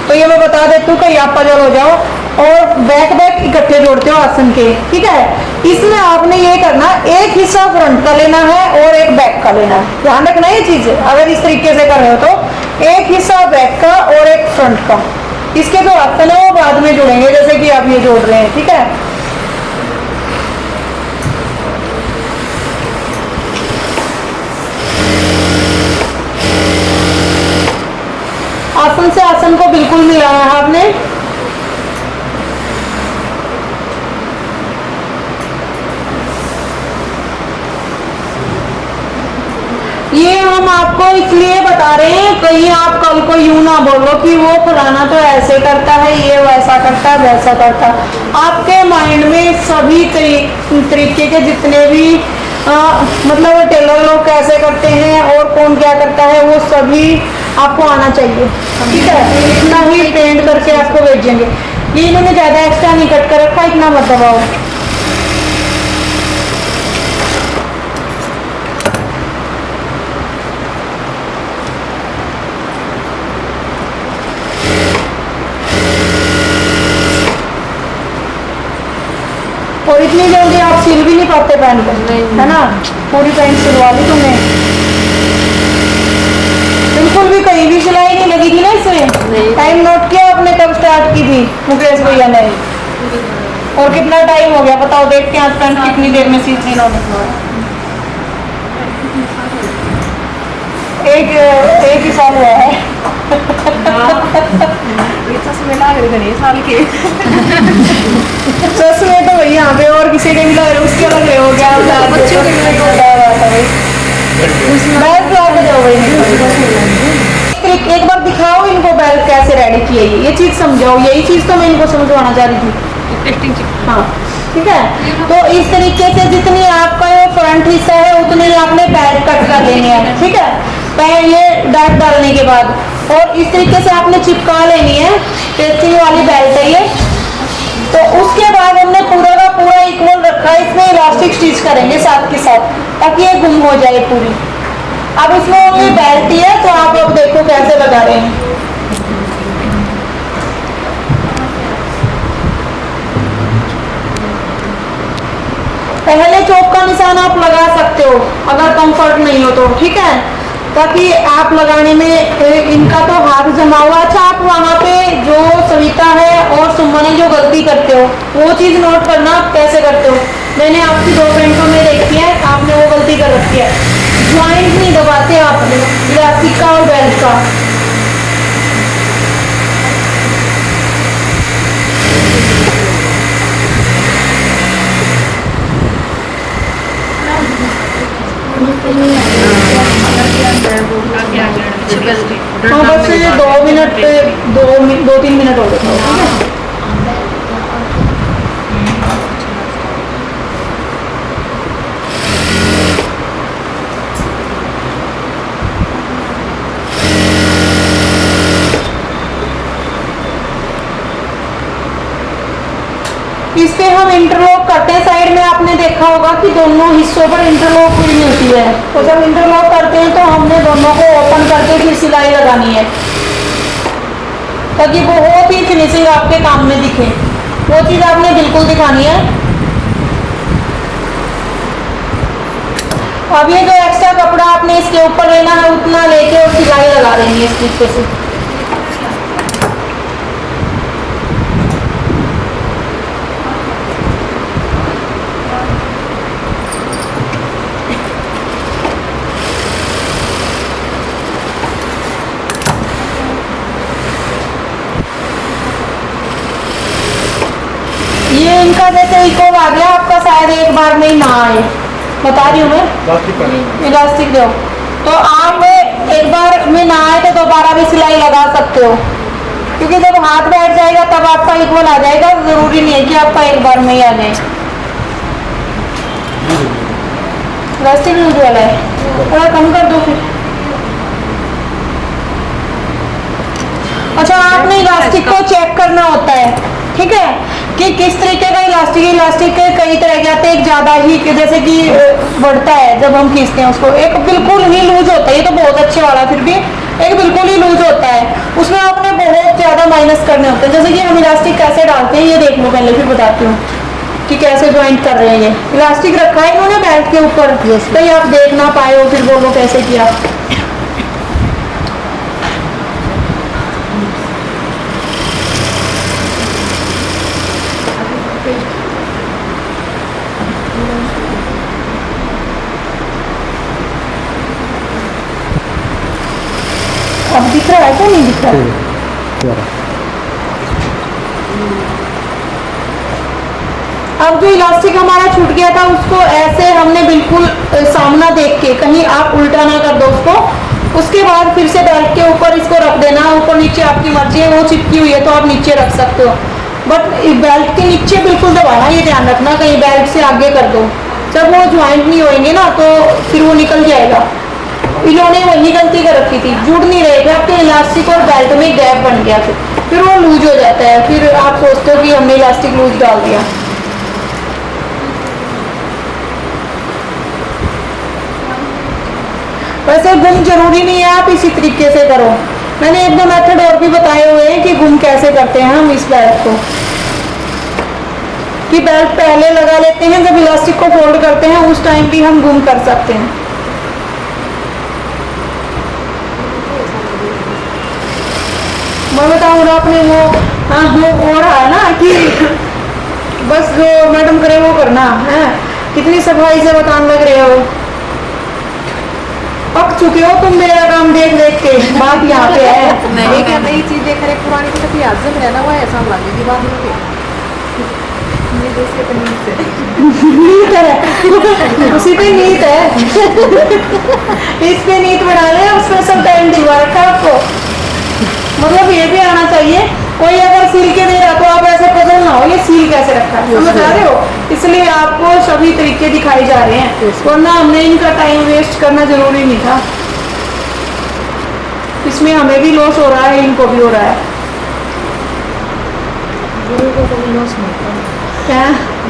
तो ये मैं बता देती हूँ कहीं आप पजल हो जाओ, और बैक बैक इकट्ठे जोड़ते हो आसन के, ठीक है। इसमें आपने ये करना, एक हिस्सा फ्रंट का लेना है और एक बैक का लेना है, ध्यान रखना ये चीज। अगर इस तरीके से कर रहे हो तो एक हिस्सा बैक का और एक फ्रंट का, इसके जो आसन है वो बाद में जोड़ेंगे, जैसे कि आप ये जोड़ रहे हैं, ठीक है। आसन से आसन को बिल्कुल मिलाना है आपने। ये हम आपको इसलिए बता रहे हैं, कहीं आप कल को यूं ना बोलो कि वो फलाना तो ऐसे करता है, ये वैसा करता है, वैसा करता है। आपके माइंड में सभी तरीके के जितने भी मतलब टेलर लोग कैसे करते हैं और कौन क्या करता है, वो सभी आपको आना चाहिए, ठीक है। इतना ही पेंट करके आपको भेजेंगे। ये इन्होंने ज्यादा एक्स्ट्रा नहीं कट कर रखा, इतना मत दबाओ। और इतनी जल्दी आप सिल भी नहीं पाते पैंट को, है ना। पूरी पैंट सिलवा ली तुमने, बिल्कुल भी कहीं भी सिलाई नहीं लगी थी ना इसमें। टाइम नोट किया आपने कब स्टार्ट की थी मुकेश भैया ने, और कितना टाइम हो गया बताओ, देखते हैं आज पैंट कितनी देर में सी थी इन्होंने। एक ही साल हुआ है। साल के सच में तो वही यहाँ पे और किसी के भी लग रहे, उसके लग रहे हो गया बच्चों के लिए एक बार दिखाओ इनको बेल्ट कैसे रेडी किए, ये चीज समझाओ, यही चीज तो मैं इनको समझवाना चाह रही थी। हाँ ठीक है, तो इस तरीके से जितनी आपका ये फ्रंट हिस्सा है उतनी ही आपने पैर कट कर लेनी है, ठीक है। पैर ये डाट डालने के बाद, और इस तरीके से आपने चिपका लेनी है, पेस्टिंग वाली बेल्ट है ये। तो उसके बाद हमने पूरा का पूरा इक्वल रखा है, इसमें इलास्टिक स्टिच करेंगे साथ के साथ ताकि ये गुम हो जाए पूरी। अब इसमें ओनली बेल्ट ही है, तो आप अब देखो कैसे लगा रहे हैं। पहले चौक का निशान आप लगा सकते हो अगर कंफर्ट नहीं हो तो, ठीक है, ताकि आप लगाने में इनका तो हाथ जमा हुआ। अच्छा, आप वहाँ पे जो सविता है और सुमन है जो गलती करते हो वो चीज़ नोट करना आप कैसे करते हो। मैंने आपकी 2 पेंटों में देखी है, आपने वो गलती कर रखी है, ज्वाइंट नहीं दबाते आप इलास्टिक का और बेल्ट का। हाँ बस ये 2 मिनट 2-3 मिनट हो गए, ठीक है। इस पे हम इंटरलॉक करते हैं, साइड में आपने देखा होगा कि दोनों हिस्सों पर इंटरलॉक हुई मिलती है। तो जब इंटरलॉक करते हैं तो हमने दोनों को ओपन करके फिर सिलाई लगानी है ताकि बहुत ही फिनिशिंग आपके काम में दिखे। वो चीज़ आपने बिल्कुल दिखानी है। अब ये जो एक्स्ट्रा कपड़ा आपने इसके ऊपर लेना है उतना लेके और सिलाई लगा देंगे इस तरीके से। ये इनका जैसे इको आ गया आपका, शायद एक बार में ही ना आए, बता रही हूँ मैं। प्लास्टिक का इलास्टिक दो तो आप एक बार में ना आए तो दोबारा भी सिलाई लगा सकते हो, क्योंकि जब हाथ बैठ जाएगा तब आपका इक्वल आ जाएगा, जरूरी नहीं है कि आपका एक बार में ही आ जाए। इलास्टिक लूज वाला है, थोड़ा कम कर दो फिर। अच्छा, आपने इलास्टिक को चेक करना होता है, ठीक है, कि किस तरीके का इलास्टिक। इलास्टिक के कई तरह के आते हैं, एक ज्यादा ही जैसे कि बढ़ता है जब हम खींचते हैं उसको, एक बिल्कुल ही लूज होता है, ये तो बहुत अच्छे वाला, फिर भी एक बिल्कुल ही लूज होता है, उसमें आपने बहुत ज्यादा माइनस करने होते हैं। जैसे कि हम इलास्टिक कैसे डालते हैं ये देख लो पहले, फिर बताती हूँ कि कैसे ज्वाइंट कर रहे हैं। ये इलास्टिक रखा है इन्होंने बेल्ट के ऊपर, कहीं आप देख ना पाए हो फिर बोलो कैसे किया। अब दिख रहा है क्या, नहीं दिख रहा है? अब जो इलास्टिक हमारा छूट गया था उसको ऐसे हमने बिल्कुल सामना देख के, कहीं आप उल्टा ना कर दो उसको, उसके बाद फिर से बेल्ट के ऊपर इसको रख देना, ऊपर नीचे आपकी मर्जी है, वो चिपकी हुई है तो आप नीचे रख सकते हो, बट बेल्ट के नीचे बिल्कुल दबाना, ये ध्यान रखना, कहीं बेल्ट से आगे कर दो, जब वो ज्वाइंट नहीं होंगे ना तो फिर वो निकल जाएगा। इन्होंने वही गलती कर रखी थी, जुड़ नहीं रहे थे, आपके इलास्टिक और बेल्ट में गैप बन गया, फिर वो लूज हो जाता है, फिर आप सोचते हो कि हमने इलास्टिक लूज डाल दिया। वैसे गुम जरूरी नहीं है, आप इसी तरीके से करो, मैंने एक दो मेथड और भी बताए हुए हैं कि गुम कैसे करते हैं हम इस बेल्ट को, कि बेल्ट पहले लगा लेते हैं, जब इलास्टिक को फोल्ड करते हैं उस टाइम भी हम गुम कर सकते हैं। मैं बताऊँ आपने वो हो रहा है ना कि बस जो मैडम करे वो करना है, कितनी सफाई से बताने लग रहे हो, पक चुके हो तुम मेरा काम देख देख के, बात यहाँ पे है। नहीं क्या नई चीज देख रहे, पुरानी तो कभी याद में रहना हुआ ऐसा लगेगी बात में नीत है उसी पे नीत है इस पे नीत बना ले, उसमें सब टाइम दिलवा रखा आपको, मतलब ये भी आना चाहिए। कोई अगर सील के दे रहा तो आप ऐसे पजल ना हो ये सील कैसे रखा है, समझ आ रहे हो, इसलिए आपको सभी तरीके दिखाए जा रहे हैं, वरना हमने इनका टाइम वेस्ट करना जरूरी नहीं था। इसमें हमें भी लॉस हो रहा है, इनको भी हो रहा है। गुरु को कभी लॉस नहीं होता, क्या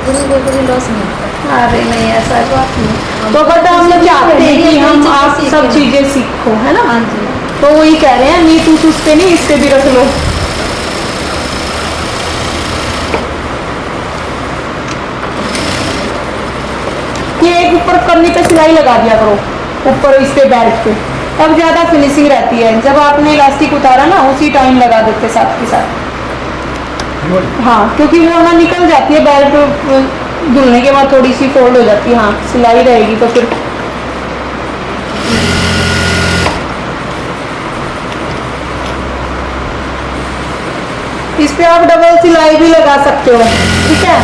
गुरु को कभी लॉस नहीं होता। अरे नहीं ऐसा बात नहीं, तो बट हम लोग चाहते हैं कि हम आप सब चीजें सीखो, है ना। हाँ जी, तो वही कह रहे हैं, नीत उस पे नहीं, इस पे भी रख लो। ये एक ऊपर करनी पे सिलाई लगा दिया करो, ऊपर इस पे बेल्ट पे, तब ज्यादा फिनिशिंग रहती है। जब आपने इलास्टिक उतारा ना उसी टाइम लगा देते साथ के साथ, हाँ, क्योंकि वो ना निकल जाती है, बेल्ट धुलने के बाद थोड़ी सी फोल्ड हो जाती है, हाँ सिलाई रहेगी तो फिर इस पे आप डबल सिलाई भी लगा सकते हो, ठीक है,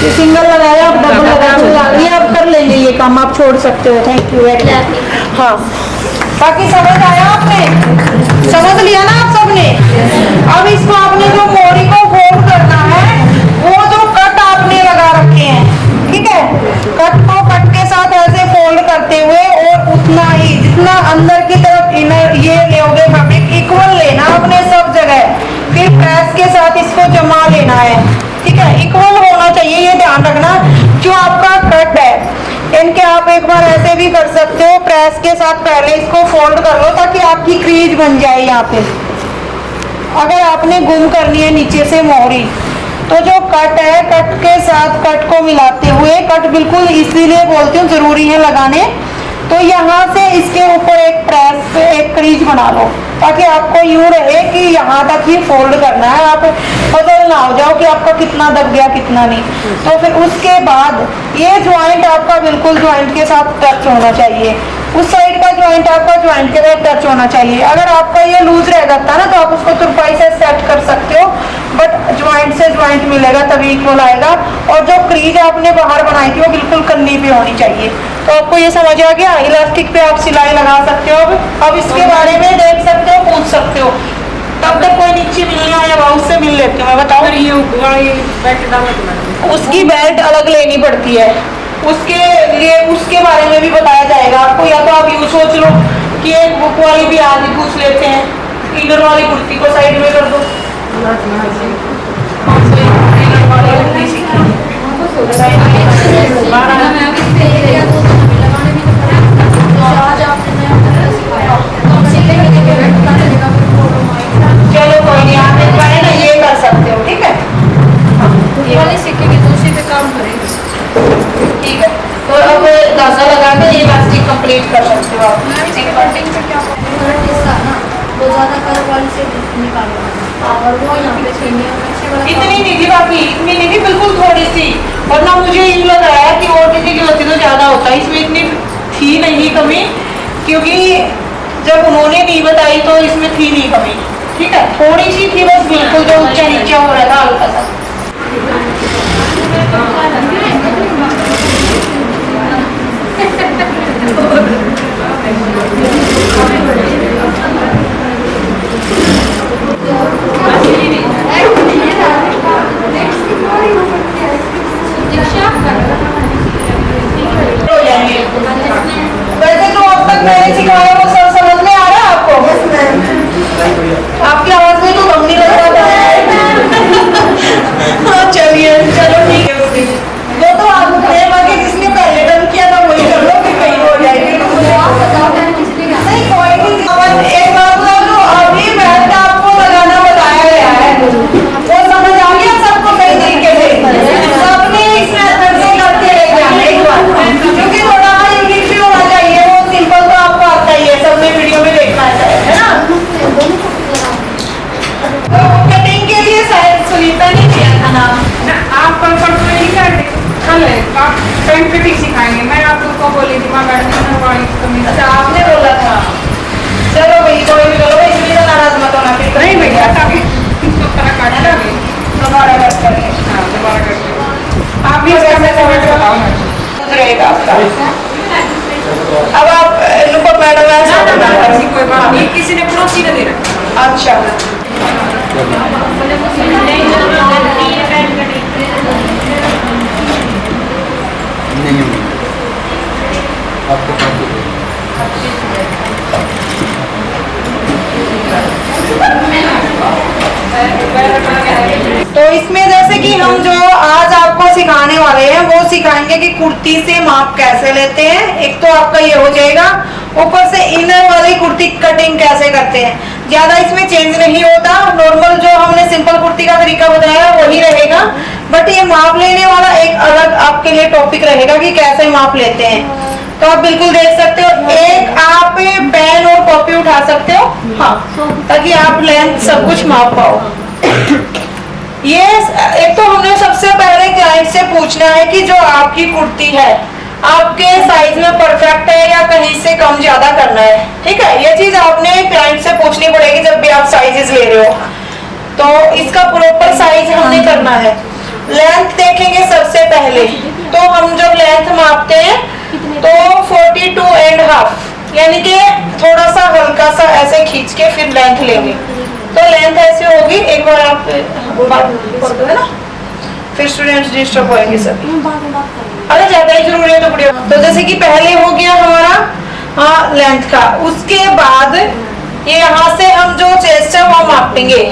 ये सिंगल लगाया आप डबल लगा, ये आप कर लेंगे, ये काम आप छोड़ सकते हो। Thank you very much. हाँ, बाकी समझ आया आपने, समझ लिया ना आप सबने। अब इसको आपने जो मोरी को फोल्ड करना है, वो जो कट आपने लगा रखे हैं, ठीक है, कट को कट के साथ ऐसे फोल्ड करते हुए और उतना ही जितना अंदर की तरफ इनर ये लोगे फैब्रिक इक्वल लेना आपने सब जगह, फिर प्रेस के साथ इसको जमा लेना है, ठीक है, इक्वल होना चाहिए, ये ध्यान रखना। जो आपका कट है इनके आप एक बार ऐसे भी कर सकते हो, प्रेस के साथ पहले इसको फोल्ड कर लो ताकि आपकी क्रीज बन जाए यहाँ पे। अगर आपने गुम करनी है नीचे से मोहरी तो तो जो कट है, कट के साथ कट को मिलाते हुए, कट बिल्कुल इसीलिए बोलती हूँ जरूरी है लगाने, तो यहाँ से इसके ऊपर एक प्रेस, एक क्रीज बना लो, ताकि आपको यूं रहे कि यहाँ तक ही फोल्ड करना है, आप बदल ना हो जाओ कि आपका कितना दब गया कितना नहीं। तो फिर उसके बाद ये ज्वाइंट आपका बिल्कुल ज्वाइंट के साथ टच होना चाहिए, उस साइड का ज्वाइंट आपका ज्वाइंट के साथ टच होना चाहिए। अगर आपका ये लूज रह जाता है ना तो आप उसको तुरपाई से सेट कर सकते हो, बट ज्वाइंट से ज्वाइंट मिलेगा तभी इक्वल आएगा। और जो क्रीज आपने बाहर बनाई थी वो बिल्कुल कन्नी पे होनी चाहिए। तो आपको ये समझ आ गया, इलास्टिक पे आप सिलाई लगा सकते हो। अब इसके बारे में देख सकते हो, पूछ सकते हो। तब तक कोई नीचे मिलने आया वहाँ उससे मिल लेते हो, मैं बताऊँ। उसकी बेल्ट अलग लेनी पड़ती है, उसके लिए उसके बारे में भी बताया जाएगा आपको। या तो आप यूँ सोच लो कि एक बुक वाली भी आधी पूछ लेते हैं, इनर वाली कुर्ती को साइड में कर दो। इनर वाली कुर्ती सीखी चलो कोई नहीं, आप एक बार ना ये कर सकते हो, ठीक है। ये वाली सीखेंगे तो उसी पे काम करेंगे। ठीक है, तो अब धागा लगा के ये इलास्टिक कंप्लीट कर सकते हो आप। कटिंग का क्या हिस्सा ना वो ज़्यादा कलर वाली से निकालना और वो यहाँ पे छीनिए। इतनी नहीं थी बाकी, इतनी नहीं थी, बिल्कुल थोड़ी सी। और ना मुझे यूँ लग रहा है कि और किसी की होती तो ज़्यादा होता है, इसमें इतनी थी नहीं कमी, क्योंकि जब उन्होंने नहीं बताई तो इसमें थी नहीं कमी। ठीक है, थोड़ी सी थी बस, बिल्कुल जो ऊंचा नीचा हो रहा था हल्का सा। वैसे जो अब तक मैंने सिखाया वो सब समझ में आ रहा है आपको? आपकी आवाज में तो कम नहीं लग रहा था। हाँ चलिए, चलो ठीक है। वो तो आप बाकी जिसने पहले डन किया था वही कर लो, फिर कहीं हो जाएगी। नहीं कोई नहीं, एक बात बता दो, अभी बेल्ट आपको लगाना बताया गया है, वो समझ आ गया सबको सही तरीके से। सबने इस मेथड से करके लेके आना एक बार, क्योंकि थोड़ा यूनिक भी होना चाहिए। वो सिंपल तो आपको आता ही है, सबने वीडियो में देखना है ना। तो कटिंग के लिए शायद सुनीता ने किया था नाम। आप कल आप पैंट कटिंग सिखाएंगे। मैं आप लोग को बोली थी वहाँ बैठने। अच्छा आपने बोला था, चलो भाई कोई भी करो, इसलिए तो नाराज मत होना। फिर नहीं भैया दोबारा काट लेंगे। दोबारा कट करेंगे। हाँ दोबारा करके आप भी इसका मेजरमेंट बताओ ना। कुछ रहेगा आपका। अब आप रुको मैडम, ऐसी कोई बात नहीं, किसी ने पड़ोसी ने दे रखा। अच्छा नहीं आपको तो इसमें जैसे कि हम जो आज आपको सिखाने वाले हैं वो सिखाएंगे कि कुर्ती से माप कैसे लेते हैं। एक तो आपका ये हो जाएगा, ऊपर से इनर वाली कुर्ती कटिंग कैसे करते हैं। ज्यादा इसमें चेंज नहीं होता, नॉर्मल जो हमने सिंपल कुर्ती का तरीका बताया वही रहेगा, बट ये माप लेने वाला एक अलग आपके लिए टॉपिक रहेगा कि कैसे माप लेते हैं। तो आप बिल्कुल देख सकते हो, एक आप पेन और कॉपी उठा सकते हो, हाँ, ताकि आप लेंथ सब कुछ माप पाओ। ये एक तो हमने सबसे पहले क्लाइंट से पूछना है कि जो आपकी कुर्ती है आपके साइज में परफेक्ट है या कहीं से कम ज्यादा करना है। ठीक है, ये चीज आपने क्लाइंट से पूछनी पड़ेगी जब भी आप साइजेस ले रहे हो। तो इसका प्रॉपर साइज हमने करना है। लेंथ देखेंगे सबसे पहले, तो हम जब लेंथ मापते हैं तो 42.5, यानी कि थोड़ा सा हल्का सा ऐसे खींच के फिर लेंथ लेंगे। तो लेंथ ऐसे होगी, एक बार आप बात कर दो ना, फिर स्टूडेंट्स डिस्टर्ब होएंगे सभी। अरे ज्यादा ही जरूरी है टुकड़े। तो जैसे कि पहले हो गया हमारा लेंथ का, उसके बाद ये यहाँ से हम जो चेस्ट है वो मापेंगे।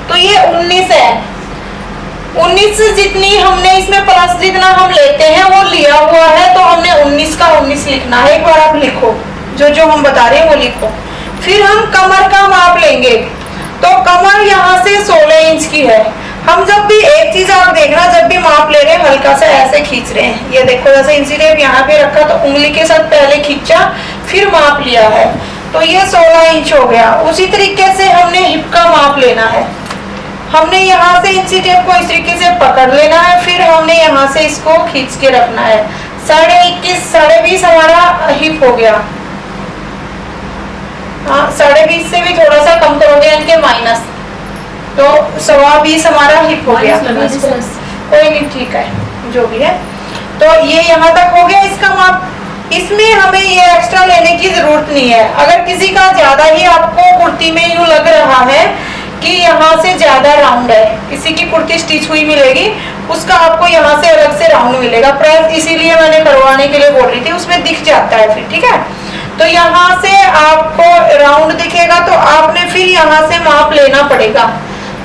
तो ये 19 है, 19 जितनी हमने इसमें प्लस जितना हम लेते हैं वो लिया हुआ है, तो हमने 19 का 19 लिखना है। एक बार आप लिखो, जो जो हम बता रहे हैं वो लिखो। फिर हम कमर का माप लेंगे, तो कमर यहाँ से 16 इंच की है, हम जब भी एक चीज आप देखना, जब भी माप ले रहे हैं हल्का सा ऐसे खींच रहे हैं। ये देखो जैसे इंची टेप यहाँ पे रखा तो उंगली के साथ पहले खींचा फिर माप लिया है, तो ये 16 इंच हो गया। उसी तरीके से हमने हिप का माप लेना है। हमने यहाँ से इंची टेप को इस तरीके से पकड़ लेना है, फिर हमने यहाँ से इसको खींच के रखना है। 21.5 साढ़े 20 हमारा हिप हो गया। हाँ, 20.5 से भी थोड़ा सा कम करोगे इनके माइनस, तो 20.25 हमारा हिप हो गया। कोई नहीं, ठीक है जो भी है। तो ये यहाँ तक हो गया इसका माप। इसमें हमें ये एक्स्ट्रा लेने की जरूरत नहीं है। अगर किसी का ज्यादा ही आपको कुर्ती में यूं लग रहा है कि यहाँ से ज्यादा राउंड है, किसी की कुर्ती स्टिच हुई मिलेगी, उसका आपको यहाँ से अलग से राउंड मिलेगा। प्रेस इसीलिए मैंने करवाने के लिए बोल रही थी, उसमें दिख जाता है फिर, ठीक है। तो यहाँ से आपको राउंड दिखेगा तो आपने फिर यहाँ से माप लेना पड़ेगा,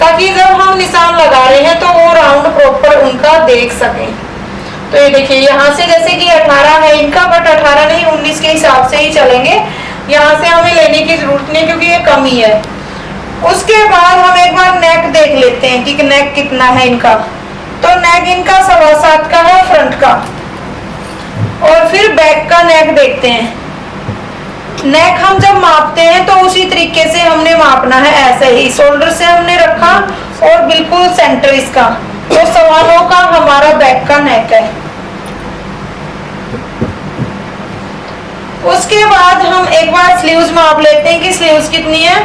ताकि जब हम निशान लगा रहे हैं तो वो राउंड प्रॉपर उनका देख सकें। तो ये देखिए यहाँ से जैसे कि 18 है इनका, बट 18 नहीं 19 के हिसाब से ही चलेंगे। यहाँ से हमें लेने की जरूरत नहीं क्योंकि ये कम ही है। उसके बाद हम एक बार नेक देख लेते हैं कि नेक कितना है इनका। तो नेक इनका 7.25 का है फ्रंट का, और फिर बैक का नेक देखते हैं। नेक हम जब मापते हैं तो उसी तरीके से हमने मापना है, ऐसे ही शोल्डर से हमने रखा और बिल्कुल सेंटर इसका। तो 9.25 का हमारा बैक का नेक है। उसके बाद हम एक बार स्लीव्स माप लेते हैं कि स्लीव्स कितनी है।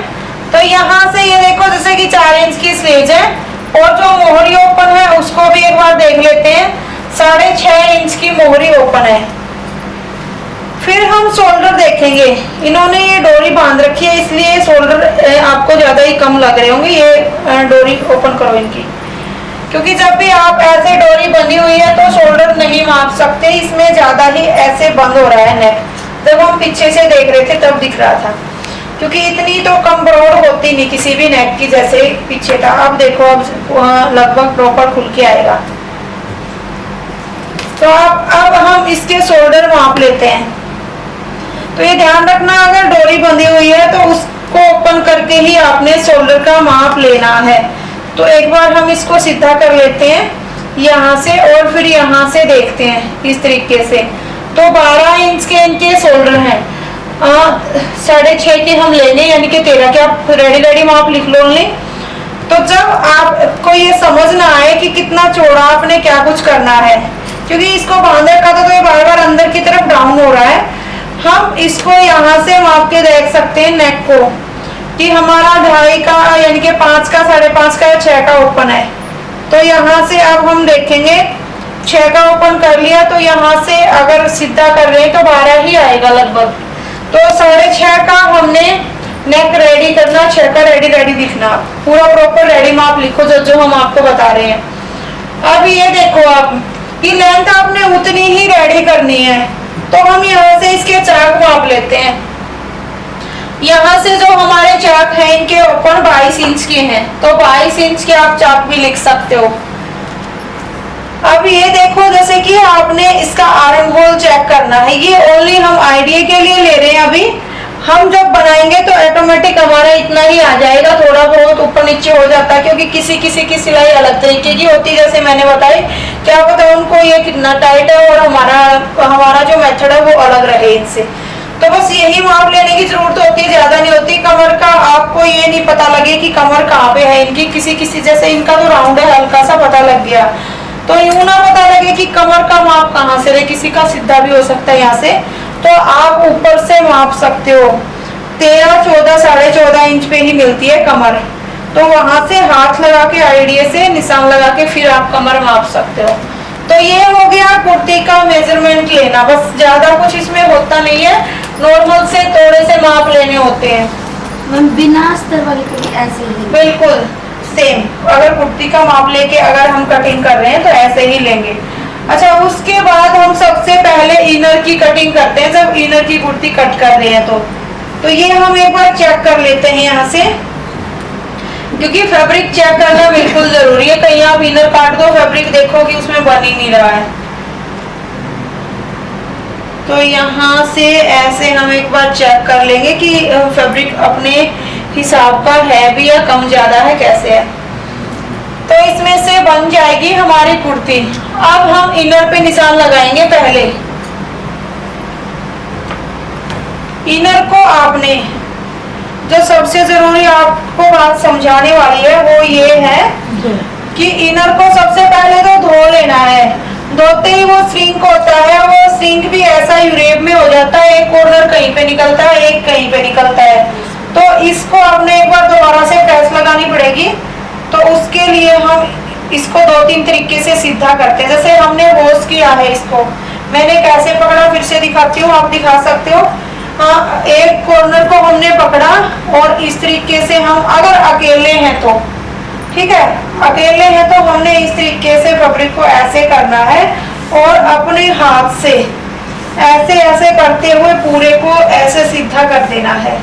तो यहाँ से ये देखो जैसे कि 4 इंच की स्लीव्स है, और जो मोहरी ओपन है उसको भी एक बार देख लेते हैं। 6.5 इंच की मोहरी ओपन है। फिर हम शोल्डर देखेंगे। इन्होंने ये डोरी बांध रखी है इसलिए शोल्डर आपको ज्यादा ही कम लग रहे होंगे। ये डोरी ओपन करो इनकी, क्योंकि जब भी आप ऐसे डोरी बंधी हुई है तो शोल्डर नहीं माप सकते, इसमें ज्यादा ही ऐसे बंद हो रहा है नेक। जब हम पीछे से देख रहे थे तब दिख रहा था, क्योंकि इतनी तो कम ब्रॉड होती नहीं किसी भी नेक की जैसे पीछे था। अब देखो अब लगभग प्रॉपर खुल के आएगा। तो अब हम इसके शोल्डर माप लेते हैं। तो ये ध्यान रखना, अगर डोरी बंधी हुई है तो उसको ओपन करके ही आपने शोल्डर का माप लेना है। तो एक बार हम इसको सीधा कर लेते हैं यहाँ से, और फिर यहाँ से देखते हैं इस तरीके से। तो 12 इंच के इनके शोल्डर हैं। 6.5 के हम लेने, यानी कि 13 के। आप रेडी माप लिख लो ओनली। तो जब आपको ये समझ ना आए कि कितना चौड़ा आपने क्या कुछ करना है, क्योंकि इसको बांध रखा था तो ये बार बार अंदर की तरफ डाउन हो रहा है। हम इसको यहाँ से माप के देख सकते हैं नेक को कि हमारा 2.5 का यानी कि 5 का 5.5 का 6 का ओपन है। तो यहाँ से अब हम देखेंगे 6 का ओपन कर लिया, तो यहाँ से अगर सीधा कर रहे हैं तो 12 ही आएगा लगभग। तो 6.5 का हमने नेक रेडी करना, 6 का रेडी दिखना। पूरा प्रॉपर रेडी माप लिखो जो हम आपको बता रहे हैं। अब ये देखो आप कि लेंथ आपने उतनी ही रेडी करनी है। तो हम यहाँ से इसके चाक माप लेते हैं। यहाँ से जो हमारे चाक हैं इनके ओपन 22 इंच के हैं, तो 22 इंच के आप चाक भी लिख सकते हो। अब ये देखो जैसे कि आपने इसका आर्म होल चेक करना है। ये ओनली हम आइडिया के लिए ले रहे हैं। अभी हम जब बनाएंगे तो ऑटोमेटिक हमारा इतना ही आ जाएगा, थोड़ा बहुत ऊपर नीचे हो जाता है क्योंकि किसी किसी की सिलाई अलग तरीके की होती है। जैसे मैंने बताई, क्या पता उनको ये कितना टाइट है और हमारा जो मेथड है वो अलग रहे इनसे। तो बस यही माप लेने की जरूरत होती है, ज्यादा नहीं होती। कमर का आपको ये नहीं पता लगे कि कमर कहाँ पे है इनकी। किसी जैसे इनका तो राउंड है, हल्का सा पता लग गया, तो यूं ना पता लगे कि कमर का माप कहाँ से है। किसी का सीधा भी हो सकता है यहाँ से, तो आप ऊपर से माप सकते हो। 13, 14, 14.5 इंच पे ही मिलती है कमर। तो वहां से हाथ लगा के आइडिया से निशान लगा के फिर आप कमर माप सकते हो। तो ये हो गया कुर्ती का मेजरमेंट लेना। बस ज्यादा कुछ इसमें होता नहीं है, नॉर्मल से थोड़े से माप लेने होते हैं। बिना अस्तर वाली कुर्ती ऐसे ही बिल्कुल सेम। अगर कुर्ती का माप लेके अगर हम कटिंग कर रहे हैं तो ऐसे ही लेंगे। अच्छा, उसके बाद हम सबसे पहले इनर की कटिंग करते हैं। जब इनर की कुर्ती कट कर रहे हैं तो ये हम एक बार चेक कर लेते हैं यहाँ से, क्योंकि फैब्रिक चेक करना बिल्कुल जरूरी है। कहीं आप इनर काट दो, फैब्रिक देखो कि उसमें बन ही नहीं रहा है। तो यहाँ से ऐसे हम एक बार चेक कर लेंगे कि फैब्रिक अपने हिसाब का है भी या कम ज्यादा है, कैसे है। तो इसमें से बन जाएगी हमारी कुर्ती। अब हम इनर पे निशान लगाएंगे। पहले इनर को आपने, जो सबसे जरूरी आपको बात समझाने वाली है वो ये है कि इनर को सबसे पहले तो धो लेना है। धोते ही वो श्रिंक होता है, वो श्रिंक भी ऐसा यूरेब में हो जाता है, एक कॉर्नर कहीं पे निकलता है, एक कहीं पे निकलता है। तो इसको आपने एक बार दोबारा से प्रेस लगानी पड़ेगी। तो उसके लिए हम इसको 2-3 तरीके से सीधा करते हैं। जैसे हमने वॉश किया है इसको, मैंने कैसे पकड़ा फिर से दिखाती हूँ, आप दिखा सकते हो। हाँ, एक कॉर्नर को हमने पकड़ा और इस तरीके से हम अगर अकेले हैं तो ठीक है, अकेले हैं तो हमने इस तरीके से फैब्रिक को ऐसे करना है और अपने हाथ से ऐसे ऐसे करते हुए पूरे को ऐसे सीधा कर देना है।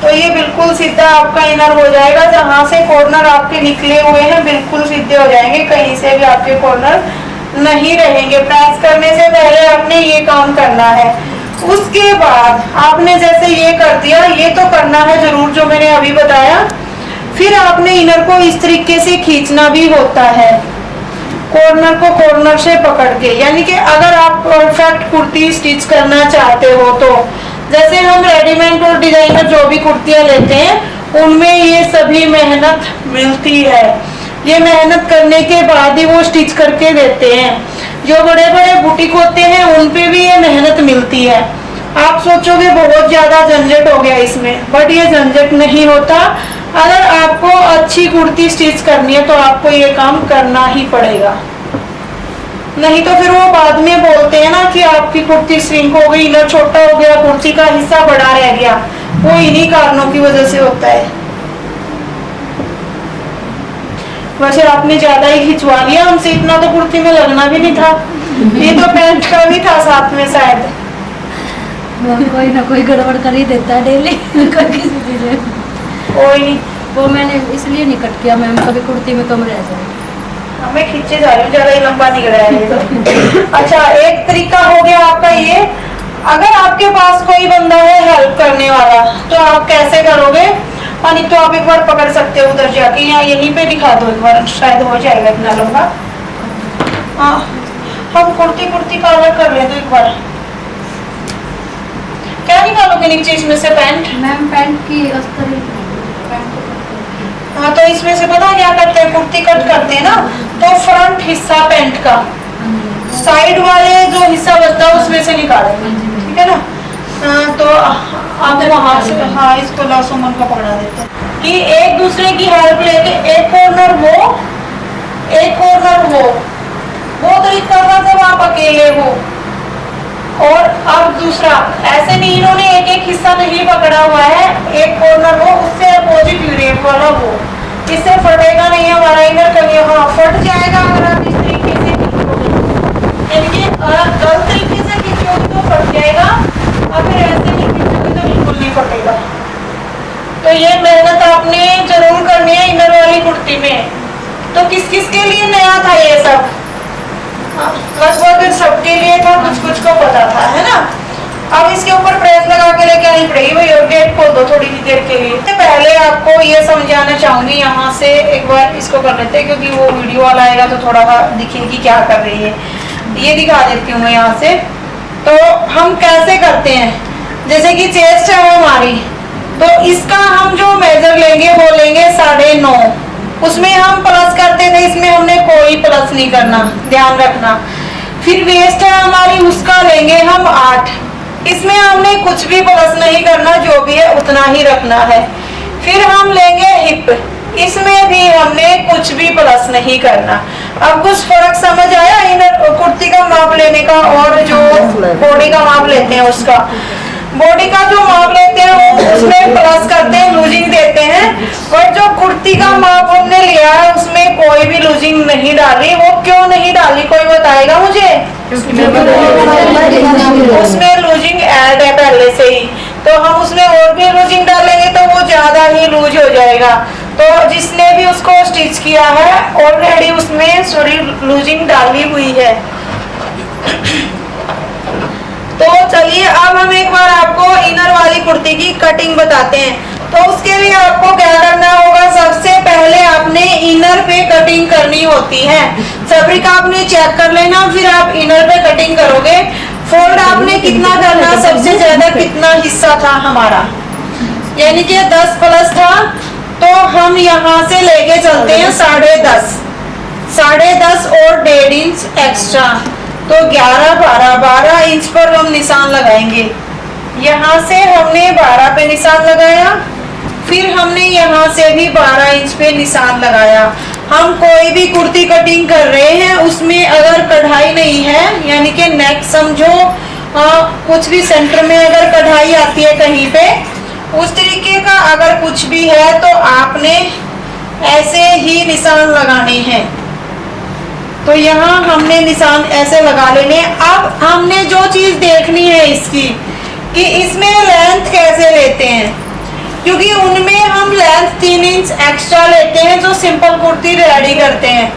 तो ये बिल्कुल सीधा आपका इनर हो जाएगा। जहां से कॉर्नर आपके निकले हुए हैं बिल्कुल सीधे हो जाएंगे, कहीं से भी आपके कॉर्नर नहीं रहेंगे। प्रेस करने से पहले आपने ये काम करना है। उसके बाद आपने जैसे ये कर दिया, ये तो करना है जरूर जो मैंने अभी बताया। फिर आपने इनर को इस तरीके से खींचना भी होता है, कॉर्नर को कॉर्नर से पकड़ के। यानी कि अगर आप परफेक्ट कुर्ती स्टिच करना चाहते हो तो जैसे हम रेडीमेड और डिजाइनर जो भी कुर्तियां लेते हैं उनमें ये सभी मेहनत मिलती है। ये मेहनत करने के बाद ही वो स्टिच करके देते हैं। जो बड़े बड़े बुटीक होते हैं उन पे भी ये मेहनत मिलती है। आप सोचोगे बहुत ज्यादा झंझट हो गया इसमें, बट ये झंझट नहीं होता। अगर आपको अच्छी कुर्ती स्टिच करनी है तो आपको ये काम करना ही पड़ेगा, नहीं तो फिर वो बाद में बोलते हैं ना कि आपकी कुर्ती श्रिंक हो गई, इनर छोटा हो गया, कुर्ती का हिस्सा बड़ा रह गया। वो इन्हीं कारणों की वजह से होता है। वैसे आपने ज्यादा ही खिंचवा लिया, हमसे इतना तो कुर्ती में लगना भी नहीं था। ये तो पैंट का भी था साथ में शायद। कोई ना कोई गड़बड़ कर ही देता है डेली किसी चीज में। कोई नहीं, वो मैंने इसलिए नहीं कट किया मैम, कभी कुर्ती में कम रह जाए। मैं खींचे जा रही हूँ, ज्यादा ही लंबा निकल रहा है ये तो। अच्छा, एक तरीका हो गया आपका ये। अगर आपके पास कोई बंदा है हेल्प करने वाला तो आप कैसे करोगे? नहीं तो आप एक बार पकड़ सकते हो उधर जाके, या यहीं पे दिखा दो एक बार, शायद हो जाएगा इतना लंबा। हाँ, हम कुर्ती का अलग कर लेते एक बार। क्या निकालोगे नीचे इसमें से? पैंट? मैम पैंट की अस्तर ही हाँ, तो इसमें से पता क्या करते हैं, कुर्ती कट करते हैं ना, तो फ्रंट हिस्सा पैंट का साइड वाले जो हिस्सा बचता है उसमें से निकालेंगे, ठीक है ना। तो आप वहां से, हाँ, इसको लासोमन को पकड़ा देते हैं कि एक दूसरे की हेल्प लेके एक कॉर्नर वो तरीका था जब आप अकेले हो। और अब दूसरा, ऐसे नहीं, इन्होंने एक एक हिस्सा नहीं पकड़ा हुआ है, एक कॉर्नर हो उससे अपोजिट यूरेप वाला हो, इससे फटेगा नहीं हमारा इनर। कभी हाँ फट जाएगा अगर आप इस तरीके से खींचोगे, यानी कि गलत तरीके से खींचोगे तो फट जाएगा, और फिर ऐसे नहीं खींचोगे तो बिल्कुल नहीं फटेगा। तो ये मेहनत आपने जरूर करनी है इनर वाली कुर्ती में। तो किस किस के लिए नया था ये सब? लगभग सबके लिए था, कुछ को पता था, है ना। अब इसके ऊपर प्रेस लगा के लेके आनी पड़ेगी। भाई और गेट खोल दो थोड़ी सी देर के लिए। तो पहले आपको ये समझाना चाहूंगी, यहाँ से एक बार इसको कर लेते हैं क्योंकि वो वीडियो वाला आएगा तो थोड़ा दिखेगी क्या कर रही है। ये दिखा देती हूँ मैं यहाँ से। तो हम कैसे करते हैं, जैसे कि चेस्ट है हमारी, तो इसका हम जो मेजर लेंगे वो लेंगे 9.5। उसमें हम प्लस करते थे, इसमें हमने कोई प्लस नहीं करना, ध्यान रखना। फिर वेस्ट है हमारी, उसका लेंगे हम 8। इसमें हमने कुछ भी प्लस नहीं करना, जो भी है उतना ही रखना है। फिर हम लेंगे हिप, इसमें भी हमने कुछ भी प्लस नहीं करना। अब कुछ फर्क समझ आया इनर कुर्ती का माप लेने का और जो बॉडी का माप लेते हैं उसका? बॉडी का जो माप लेते हैं वो उसमें प्लस करते हैं, लूजिंग देते हैं। और जो कुर्ती का माप हमने लिया है उसमें कोई भी लूजिंग नहीं डाली। वो क्यों नहीं डाली, कोई बताएगा मुझे? उसमें लूजिंग ऐड है पहले से ही, तो हम उसमें और भी लूजिंग डालेंगे तो वो ज्यादा ही लूज हो जाएगा। तो जिसने भी उसको स्टिच किया है ऑलरेडी उसमें लूजिंग डाली हुई है। तो चलिए अब हम एक बार आपको इनर वाली कुर्ती की कटिंग बताते हैं। तो उसके लिए आपको क्या करना होगा, सबसे पहले आपने इनर पे कटिंग करनी होती है। फैब्रिक आपने चेक कर लेना, फिर आप इनर पे कटिंग करोगे। फोल्ड आपने कितना करना, सबसे ज्यादा कितना हिस्सा था हमारा, यानी कि 10 प्लस था, तो हम यहाँ से लेके चलते हैं 10.5, 10.5 और 1.5 इंच एक्स्ट्रा, तो 11, 12, 12 इंच पर हम निशान लगाएंगे। यहाँ से हमने 12 पे निशान लगाया, फिर हमने यहाँ से भी 12 इंच पे निशान लगाया। हम कोई भी कुर्ती कटिंग कर रहे हैं, उसमें अगर कढ़ाई नहीं है, यानी कि नेक समझो, कुछ भी सेंटर में अगर कढ़ाई आती है कहीं पे, उस तरीके का अगर कुछ भी है, तो आपने ऐसे ही निशान लगाने हैं। तो यहाँ हमने निशान ऐसे लगा लेने। अब हमने जो चीज देखनी है इसकी, कि इसमें लेंथ कैसे लेते हैं, क्योंकि उनमें हम लेंथ 3 इंच एक्स्ट्रा लेते हैं जो सिंपल कुर्ती रेडी करते हैं।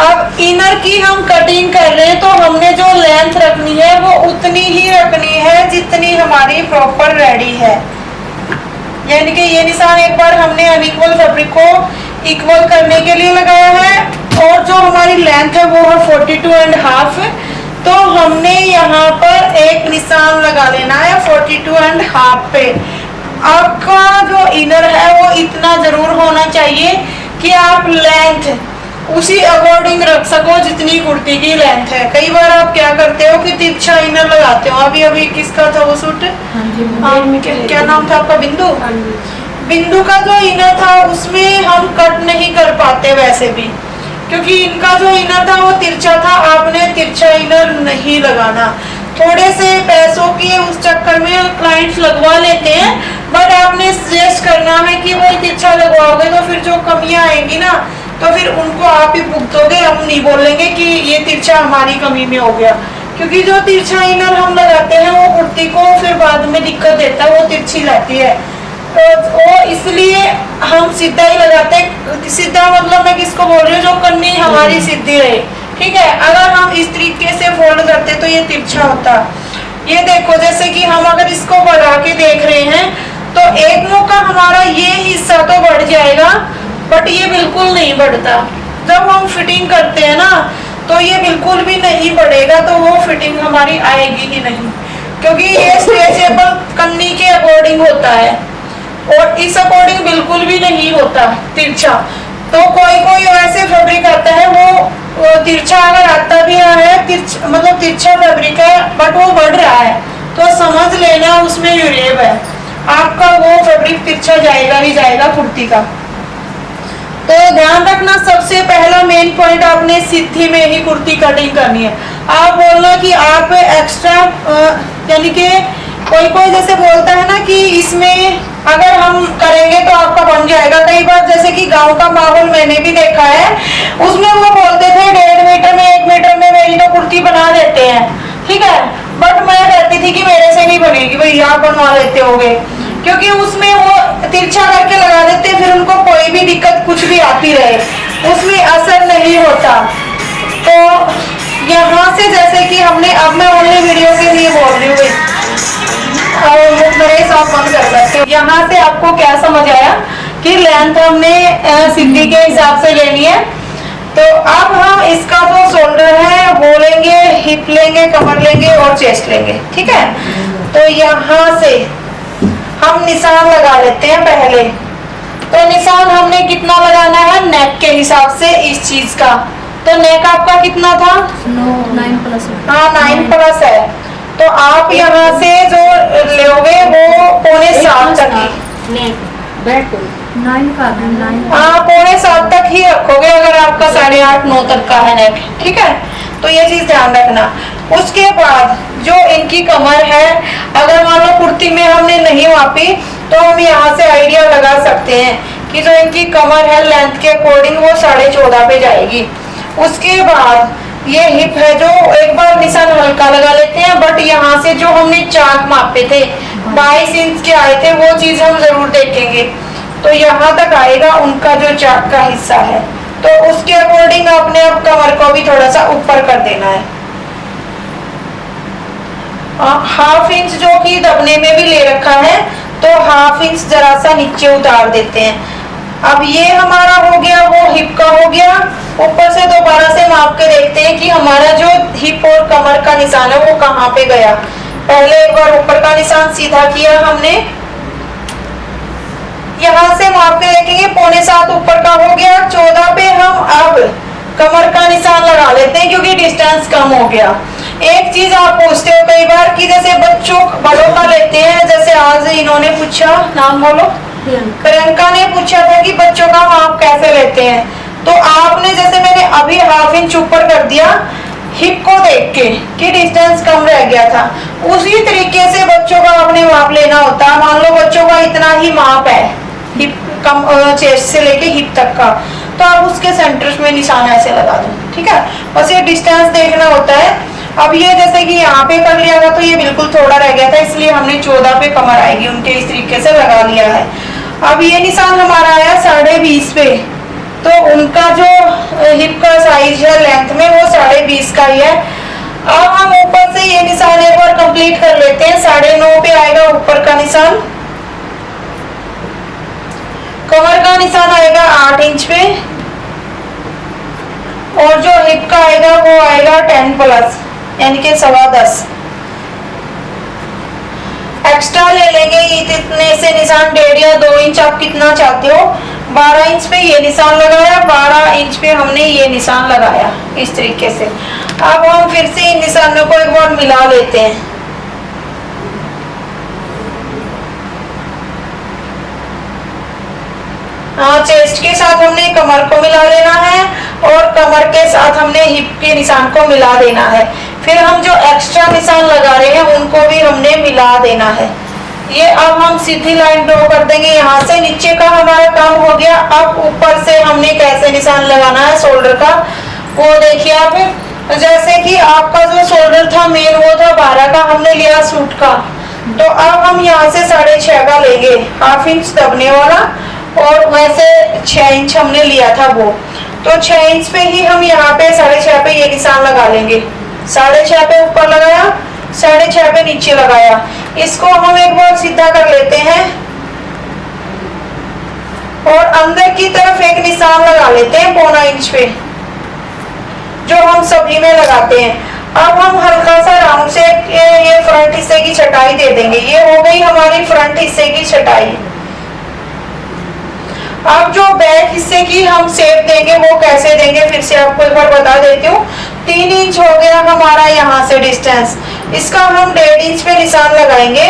अब इनर की हम कटिंग कर रहे हैं, तो हमने जो लेंथ रखनी है वो उतनी ही रखनी है जितनी हमारी प्रॉपर रेडी है। यानी कि ये निशान एक बार हमने अनइक्वल फैब्रिक को इक्वल करने के लिए लगाया है, और जो हमारी लेंथ है वो है 42.5, तो हमने यहाँ पर एक निशान लगा लेना है 42.5 पे। आपका जो इनर है वो इतना जरूर होना चाहिए कि आप लेंथ उसी अकॉर्डिंग रख सको जितनी कुर्ती की लेंथ है। कई बार आप क्या करते हो कि तिरछा इनर लगाते हो। अभी किसका था वो सूट, क्या नाम था आपका, बिंदु। बिंदु का जो इनर था उसमें हम कट नहीं कर पाते वैसे भी, क्योंकि इनका जो इनर था वो तिरछा था। आपने तिरछा इनर नहीं लगाना। थोड़े से पैसों के उस चक्कर में क्लाइंट्स लगवा लेते हैं, बट आपने सजेस्ट करना है कि भाई तिरछा लगवाओगे तो फिर जो कमियां आएंगी ना, तो फिर उनको आप ही भुगतोगे। हम नहीं बोलेंगे कि ये तिरछा हमारी कमी में हो गया, क्योंकि जो तिरछा इनर हम लगाते हैं वो कुर्ती को फिर बाद में दिक्कत देता है, वो तिरछी लाती है। तो वो इसलिए हम सीधा ही लगाते हैं। सीधा मतलब मैं किसको बोल रही हूँ, जो कन्नी हमारी सीधी रहे, ठीक है। अगर हम इस तरीके से फोल्ड करते तो ये तिरछा होता। ये देखो, जैसे कि हम अगर इसको बढ़ा के देख रहे हैं, तो एक मुंह का हमारा ये हिस्सा तो बढ़ जाएगा, बट ये बिल्कुल नहीं बढ़ता। जब हम फिटिंग करते हैं ना, तो ये बिल्कुल भी नहीं बढ़ेगा, तो वो फिटिंग हमारी आएगी ही नहीं, क्योंकि ये स्ट्रेचेबल कन्नी के अकॉर्डिंग होता है, और इस अकॉर्डिंग बिल्कुल भी नहीं होता तिरछा। तो कोई ऐसे फैब्रिक आता है वो तिरछा अगर आता भी है, मतलब तिरछा फैब्रिक है बट वो बढ़ रहा है, तो समझ लेना उसमें यूरेब है, आपका वो फैब्रिक तिरछा जाएगा ही जाएगा कुर्ती का। तो ध्यान रखना, सबसे पहला मेन पॉइंट, आपने सीधी में ही कुर्ती कटिंग करनी है। आप बोलना कि आप एक्स्ट्रा, यानी कि कोई जैसे बोलता है ना कि इसमें अगर हम करेंगे तो आपका बन जाएगा। कई बार जैसे कि गांव का माहौल मैंने भी देखा है, उसमें वो बोलते थे 1.5 मीटर में 1 मीटर में मेरी तो कुर्ती बना देते हैं, ठीक है। बट मैं कहती थी कि मेरे से नहीं बनेगी, भाई आप बनवा लेते होगे, क्योंकि उसमें वो तिरछा करके लगा देते, फिर उनको कोई भी दिक्कत कुछ भी आती रहे उसमें असर नहीं होता। तो यहाँ से जैसे कि हमने, अब मैं ओनली वीडियो के लिए बोल रही हूँ, मेरे साथ बंद कर सकते हो। यहाँ से आपको क्या समझ आया कि लेंथ हमने सीधी के हिसाब से लेनी है। तो अब हम इसका जो शोल्डर है वो लेंगे, हिप लेंगे, कमर लेंगे और चेस्ट लेंगे, ठीक है। तो यहाँ से हम निशान लगा लेते हैं पहले। तो निशान हमने कितना लगाना है, नेक के हिसाब से इस चीज का। तो नेक आपका कितना था, 9+। हाँ 9+ है। तो आप यहाँ से जो लोगे वो 6.25 तक ही, 9 का है, 9। हाँ 6.25 तक ही रखोगे अगर आपका 8.5, 9 तक का है नेक, ठीक है। तो ये चीज ध्यान रखना। उसके बाद जो इनकी कमर है, अगर मान लो कुर्ती में हमने नहीं मापी, तो हम यहाँ से आइडिया लगा सकते हैं कि जो इनकी कमर है लेंथ के अकॉर्डिंग वो 14.5 पे जाएगी। उसके बाद ये हिप है, जो एक बार निशान हल्का लगा लेते हैं, बट यहाँ से जो हमने चाक मापे थे 22 इंच के आए थे, वो चीज हम जरूर देखेंगे। तो यहाँ तक आएगा उनका जो चाक का हिस्सा है, तो उसके अकॉर्डिंग आपने अब कमर को भी थोड़ा सा ऊपर कर देना है। 1/2 इंच जो कि दबने में भी ले रखा है, तो 1/2 इंच जरा सा नीचे उतार देते हैं। अब ये हमारा हो गया, वो हिप का हो गया। ऊपर से दोबारा से माप के देखते हैं कि हमारा जो हिप और कमर का निशान है वो कहाँ पे गया। पहले एक बार ऊपर का निशान सीधा किया हमने, यहाँ से माप के देखेंगे 6.25 ऊपर का हो गया। 14 पे हम अब कमर का निशान लगा लेते हैं क्योंकि डिस्टेंस कम हो गया। एक चीज आप पूछते हो कई बार कि जैसे बच्चों बड़ों का लेते हैं, जैसे आज इन्होंने पूछा, नाम बोलो, प्रियंका ने पूछा था कि बच्चों का माप कैसे लेते हैं। तो आपने जैसे मैंने अभी 1/2 इंच ऊपर कर दिया हिप को देख के कि डिस्टेंस कम रह गया था, उसी तरीके से बच्चों का आपने माप लेना होता है। मान लो बच्चों का इतना ही माप है हिप कम चेस्ट से लेके हिप तक का, तो आप उसके सेंटर में निशान ऐसे लगा दो, ठीक है। बस ये डिस्टेंस देखना होता है। अब ये जैसे कि यहाँ पे कर लिया था तो ये बिल्कुल थोड़ा रह गया था, इसलिए हमने 14 पे कमर आएगी उनके इस तरीके से लगा लिया है। अब ये निशान हमारा आया 20.5 पे, तो उनका जो हिप का साइज है लेंथ में वो 20.5 का ही है। अब हम ऊपर से ये निशान एक बार कंप्लीट कर लेते हैं। 9.5 पे आएगा ऊपर का निशान, कमर का निशान आएगा 8 इंच पे, और जो हिप का आएगा वो आएगा 10+ यानी कि 10.25। एक्स्ट्रा ले लेंगे इतने से निशान 1.5 या 2 इंच, आप कितना चाहते हो। 12 इंच पे ये निशान लगाया, 12 इंच पे हमने ये निशान लगाया इस तरीके से। अब हम फिर से इन निशानों को एक बार मिला लेते हैं। हाँ, चेस्ट के साथ हमने कमर को मिला लेना है और कमर के साथ हमने हिप के निशान को मिला देना है। फिर हम जो एक्स्ट्रा निशान लगा रहे हैं उनको भी हमने मिला देना है। ये अब हम सीधी लाइन ड्रॉ कर देंगे। यहाँ से नीचे का हमारा काम हो गया। अब ऊपर से हमने कैसे निशान लगाना है शोल्डर का, वो देखिए आप। जैसे कि आपका जो शोल्डर था मेन वो था 12 का, हमने लिया सूट का, तो अब हम यहाँ से 6.5 का लेंगे, 1/2 इंच दबने वाला, और वैसे 6 इंच हमने लिया था वो, तो 6 इंच पे ही हम यहाँ पे 6.5 पे ये निशान लगा लेंगे। 6.5 पे ऊपर लगाया, 6.5 पे नीचे लगाया। इसको हम एक बार सीधा कर लेते हैं और अंदर की तरफ एक निशान लगा लेते हैं 1.25 इंच पे, जो हम सभी में लगाते हैं। अब हम हल्का सा राउंड से ये फ्रंट हिस्से की छटाई दे देंगे। ये हो गई हमारी फ्रंट हिस्से की छटाई। अब जो बैक हिस्से की हम शेप देंगे वो कैसे देंगे, फिर से आपको एक बार बता देती हूँ। 3 इंच हो गया हमारा यहाँ से डिस्टेंस, इसका हम 1.5 इंच पे निशान लगाएंगे।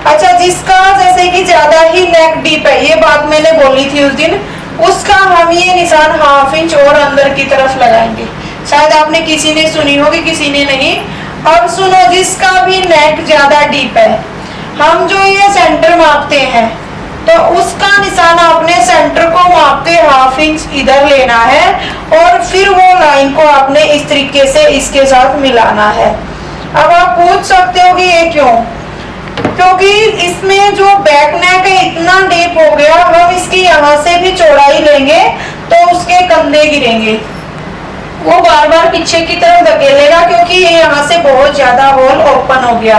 अच्छा, जिसका जैसे कि ज्यादा ही नेक डीप है, ये बात मैंने बोली थी उस दिन, उसका हम ये निशान 1/2 इंच और अंदर की तरफ लगाएंगे। शायद आपने किसी ने सुनी होगी, किसी ने नहीं। अब सुनो, जिसका भी नेक ज्यादा डीप है, हम जो ये सेंटर मापते हैं तो उसका निशान आपने सेंटर को माप के 1/2 इंच इधर लेना है और फिर वो लाइन को आपने इस तरीके से इसके साथ मिलाना है। अब आप पूछ सकते हो कि ये क्यों, क्योंकि इसमें जो बैक नेक है इतना डीप हो गया, हम इसकी यहाँ से भी चौड़ाई लेंगे तो उसके कंधे गिरेंगे, वो बार बार पीछे की तरफ धकेलेगा क्योंकि ये यहाँ से बहुत ज्यादा होल ओपन हो गया।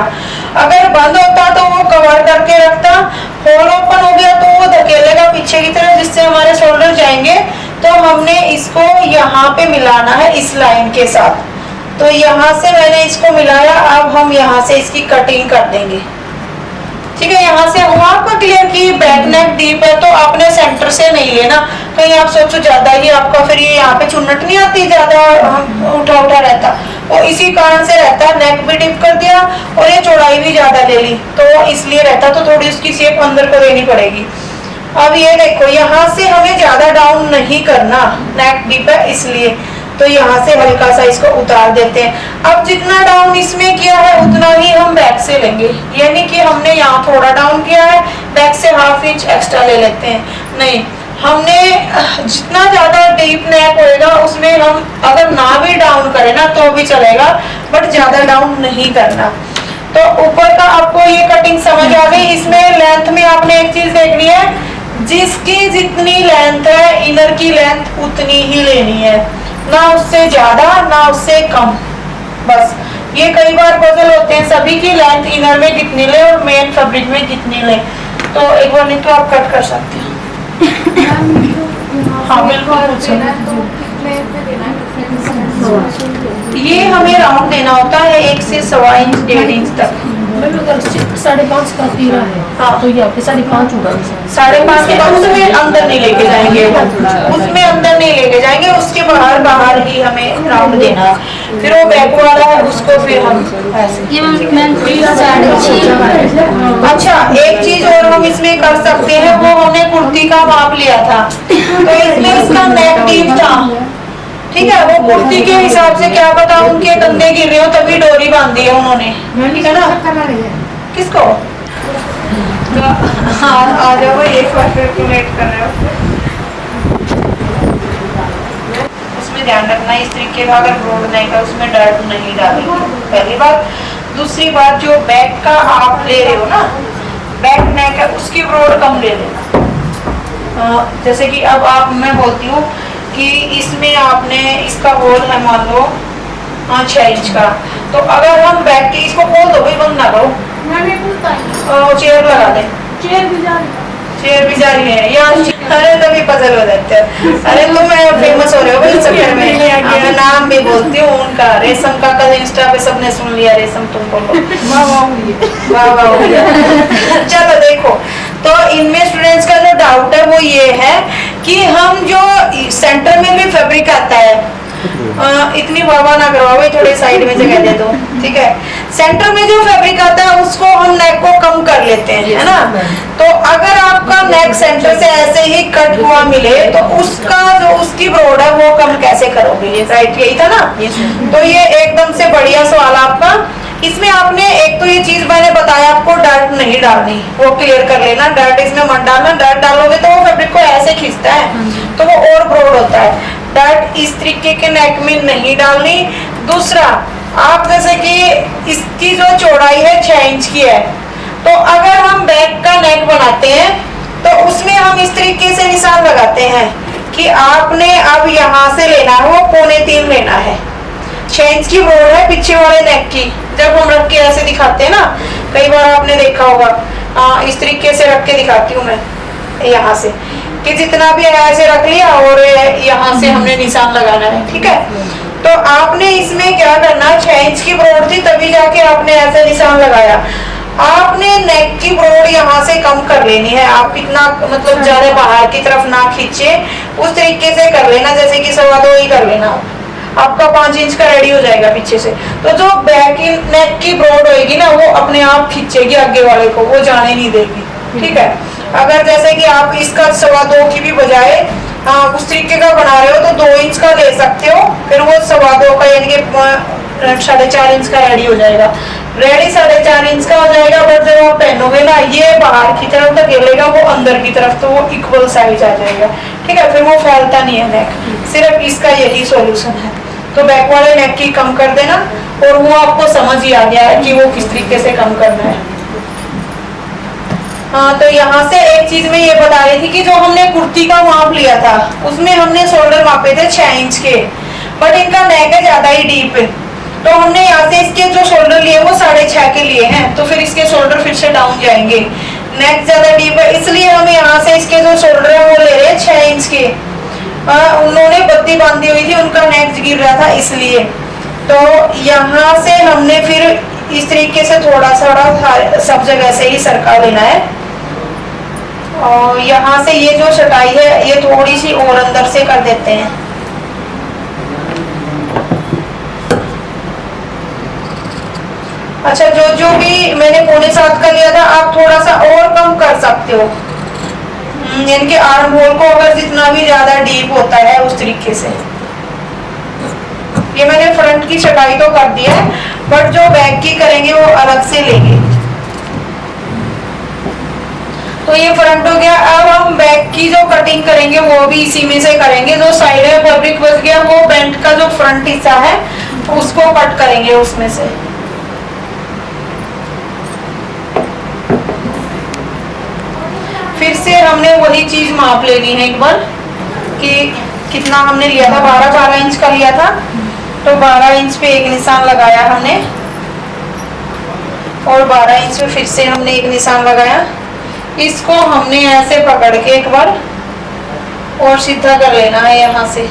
अगर बंद होता तो वो कवर करके रखता, होल ओपन हो गया तो वो धकेलेगा पीछे की तरफ, जिससे हमारे शोल्डर जाएंगे। तो हमने इसको यहाँ पे मिलाना है इस लाइन के साथ। तो यहाँ से मैंने इसको मिलाया, अब हम यहाँ से इसकी कटिंग कर देंगे। ठीक है, यहाँ से हुआ आपका क्लियर कि बैक नेक डीप है तो आपने सेंटर से नहीं लेना। कहीं आप सोचो ज्यादा ही आपका फिर ये यहाँ पे चुन्नट नहीं आती, ज्यादा उठा उठा रहता, और इसी कारण से रहता है। नेक भी डीप कर दिया और ये चौड़ाई भी ज्यादा ले ली तो इसलिए रहता, तो थोड़ी उसकी शेप अंदर को देनी पड़ेगी। अब ये देखो, यहाँ से हमें ज्यादा डाउन नहीं करना, नेक डीप है इसलिए, तो यहाँ से हल्का सा इसको उतार देते हैं। अब जितना डाउन इसमें किया है उतना ही हम बैक से लेंगे, यानी कि हमने यहाँ थोड़ा डाउन किया है, बैक से 1/2 इंच एक्स्ट्रा ले लेते हैं। नहीं, हमने जितना ज्यादा डीप नेक होएगा उसमें हम अगर ना भी डाउन करें ना तो भी चलेगा, बट ज्यादा डाउन नहीं करना। तो ऊपर का आपको ये कटिंग समझ आ गई। इसमें लेंथ में आपने एक चीज देखनी है, जिसकी जितनी लेंथ है इनर की लेंथ उतनी ही लेनी है, ना उससे ज्यादा ना उससे कम। बस ये कई बार पजल होते हैं, सभी की लेंथ इनर में कितनी ले और मेन फैब्रिक में कितनी ले, तो एक बार नहीं तो आप कट कर सकते हैं। हाँ बिल्कुल पूछो। ये हमें राउंड देना होता है 1 से 1.25 इंच 1.5 इंच तक। 5.5 का तीरा है। हाँ तो ये आपके 5.5 होगा। 5.5 के बाद उसमें अंदर नहीं लेके जाएंगे, उसमें अंदर नहीं लेके जाएंगे, उसके बाहर ही हमें राउंड देना है। फिर वो बैक वाला है उसको फिर हम ऐसे। ये मैं 3.5। अच्छा एक चीज और हम इसमें कर सकते हैं, वो हमने कुर्ती का माप लिया था तो इसमें इसका नेक डीप था, ठीक है। वो कुर्ती के हिसाब से क्या पता उनके कंधे गिर रहे हो तभी डोरी बांधी है उन्होंने, ठीक है ना। किसको हाँ आ जाओ, एक बार कैलकुलेट कर रहे हो। उसमें ध्यान रखना इस तरीके का अगर ब्रॉड नेक है उसमें डर्ट नहीं डालेंगे, पहली बात। दूसरी बात जो बैक का आप ले रहे हो ना, बैक नेक है उसकी ब्रॉड कम ले लेना। जैसे कि अब आप मैं बोलती हूँ कि इसमें आपने इसका होल है मान लो 6 इंच का, तो अगर हम बैक के इसको खोल दो भाई, बंद ना करो, चेयर लगा दे। चेयर भी जा रही है यार, अरे तभी पजल हो जाते हैं। अरे तुम फेमस हो रहे हो भाई चक्कर में, मैं नाम भी बोलती हूँ उनका, रेशम का कल इंस्टा पे सबने सुन लिया, रेशम तुम बोलो वाह वाह। चलो देखो, तो इनमें स्टूडेंट्स का जो डाउट है वो ये है कि हम जो सेंटर में भी फैब्रिक आता है, इतनी वाह ना करवाओ भाई, थोड़े साइड में जगह दे दो, ठीक है। सेंटर में जो फैब्रिक आता है उसको हम नेक को कम कर लेते हैं, है ना। तो अगर आपका नेक सेंटर से ऐसे ही कट हुआ मिले तो उसका जो उसकी ब्रॉड है वो कम कैसे करोगे, ये राइट यही था ना। तो ये एकदम से बढ़िया सवाल आपका। इसमें आपने एक तो ये चीज मैंने बताया आपको, डर्ट नहीं डालनी, वो क्लियर कर लेना, डर्ट इसमें मत डालना। डर्ट डालोगे तो वो फैब्रिक को ऐसे खींचता है तो वो और ब्रॉड होता है। डर्ट इस तरीके के नेक में नहीं डालनी। दूसरा, आप जैसे कि इसकी जो चौड़ाई है 6 इंच की है, तो अगर हम बैक का नेक बनाते हैं तो उसमें हम इस तरीके से निशान लगाते हैं कि आपने अब यहाँ से लेना है वो 2.25 लेना है। 6 इंच की ब्रॉड है पीछे वाले नेक की, जब हम रख के ऐसे दिखाते हैं ना, कई बार आपने देखा होगा, इस तरीके से रख के दिखाती हूँ मैं यहाँ से, कि जितना भी ऐसे रख लिया और यहाँ से हमने निशान लगाना है, ठीक है। तो आपने इसमें क्या करना, 6 इंच की ब्रॉड थी तभी जाके आपने ऐसे निशान लगाया। आपने नेक की ब्रॉड यहाँ से कम कर लेनी है, आप इतना मतलब ज्यादा बाहर की तरफ ना खींचे, उस तरीके से कर लेना, जैसे कि 2.25 ही कर लेना, आपका 5 इंच का रेडी हो जाएगा पीछे से। तो जो बैक नेक की ब्रॉड होगी ना वो अपने आप खींचेगी आगे वाले को, वो जाने नहीं देगी, ठीक है। अगर जैसे कि आप इसका 2.25 की भी बजाय उस तरीके का बना रहे हो तो 2 इंच का ले सकते हो, फिर वो 2.25 का यानी कि 4.5 इंच का रेडी हो जाएगा। रेडी 4.5 इंच का हो जाएगा, बट जब आप पहनोगे ना ये बाहर की तरफ तक गिरेगा, वो अंदर की तरफ, तो वो इक्वल साइज आ जाएगा, ठीक है। फिर वो फैलता नहीं है नेक, सिर्फ इसका यही सॉल्यूशन है। तो बैक वाले नेक की कम कर देना, और वो आपको समझ ही आ गया है कि वो किस तरीके से कम करना है। हाँ, तो यहाँ से एक चीज मैं ये बता रही थी कि जो हमने कुर्ती का माप लिया था उसमें हमने शोल्डर मापे थे 6 इंच के, बट इनका नेक है ज्यादा ही डीप, तो हमने यहाँ से इसके जो शोल्डर लिए वो 6.5 के लिए हैं, तो फिर इसके शोल्डर फिर से डाउन जाएंगे। नेक ज्यादा डीप है इसलिए हम यहाँ से इसके जो शोल्डर है वो ले रहे हैं 6 इंच के। उन्होंने बत्ती बांधी हुई थी, उनका नेक गिर रहा था इसलिए। तो यहाँ से हमने फिर इस तरीके से थोड़ा सा सब जगह से ही सरका लेना है, और यहाँ से ये जो चटाई है ये थोड़ी सी और अंदर से कर देते हैं। अच्छा, जो भी मैंने 6.25 का लिया था आप थोड़ा सा और कम कर सकते हो, यानी कि आर्म होल को अगर जितना भी ज्यादा डीप होता है उस तरीके से। ये मैंने फ्रंट की चटाई तो कर दिया है, बट जो बैक की करेंगे वो अलग से लेंगे। तो ये फ्रंट हो गया। अब हम बैक की जो कटिंग करेंगे वो भी इसी में से करेंगे। जो साइड में फैब्रिक बच गया वो बेल्ट का जो फ्रंट हिस्सा है उसको कट करेंगे उसमें से। फिर से हमने वही चीज माप लेनी है एक बार कि कितना हमने लिया था, 12 इंच का लिया था, तो 12 इंच पे एक निशान लगाया हमने, और 12 इंच पे फिर से हमने एक निशान लगाया। इसको हमने ऐसे पकड़ के एक बार और सीधा कर लेना है यहाँ से।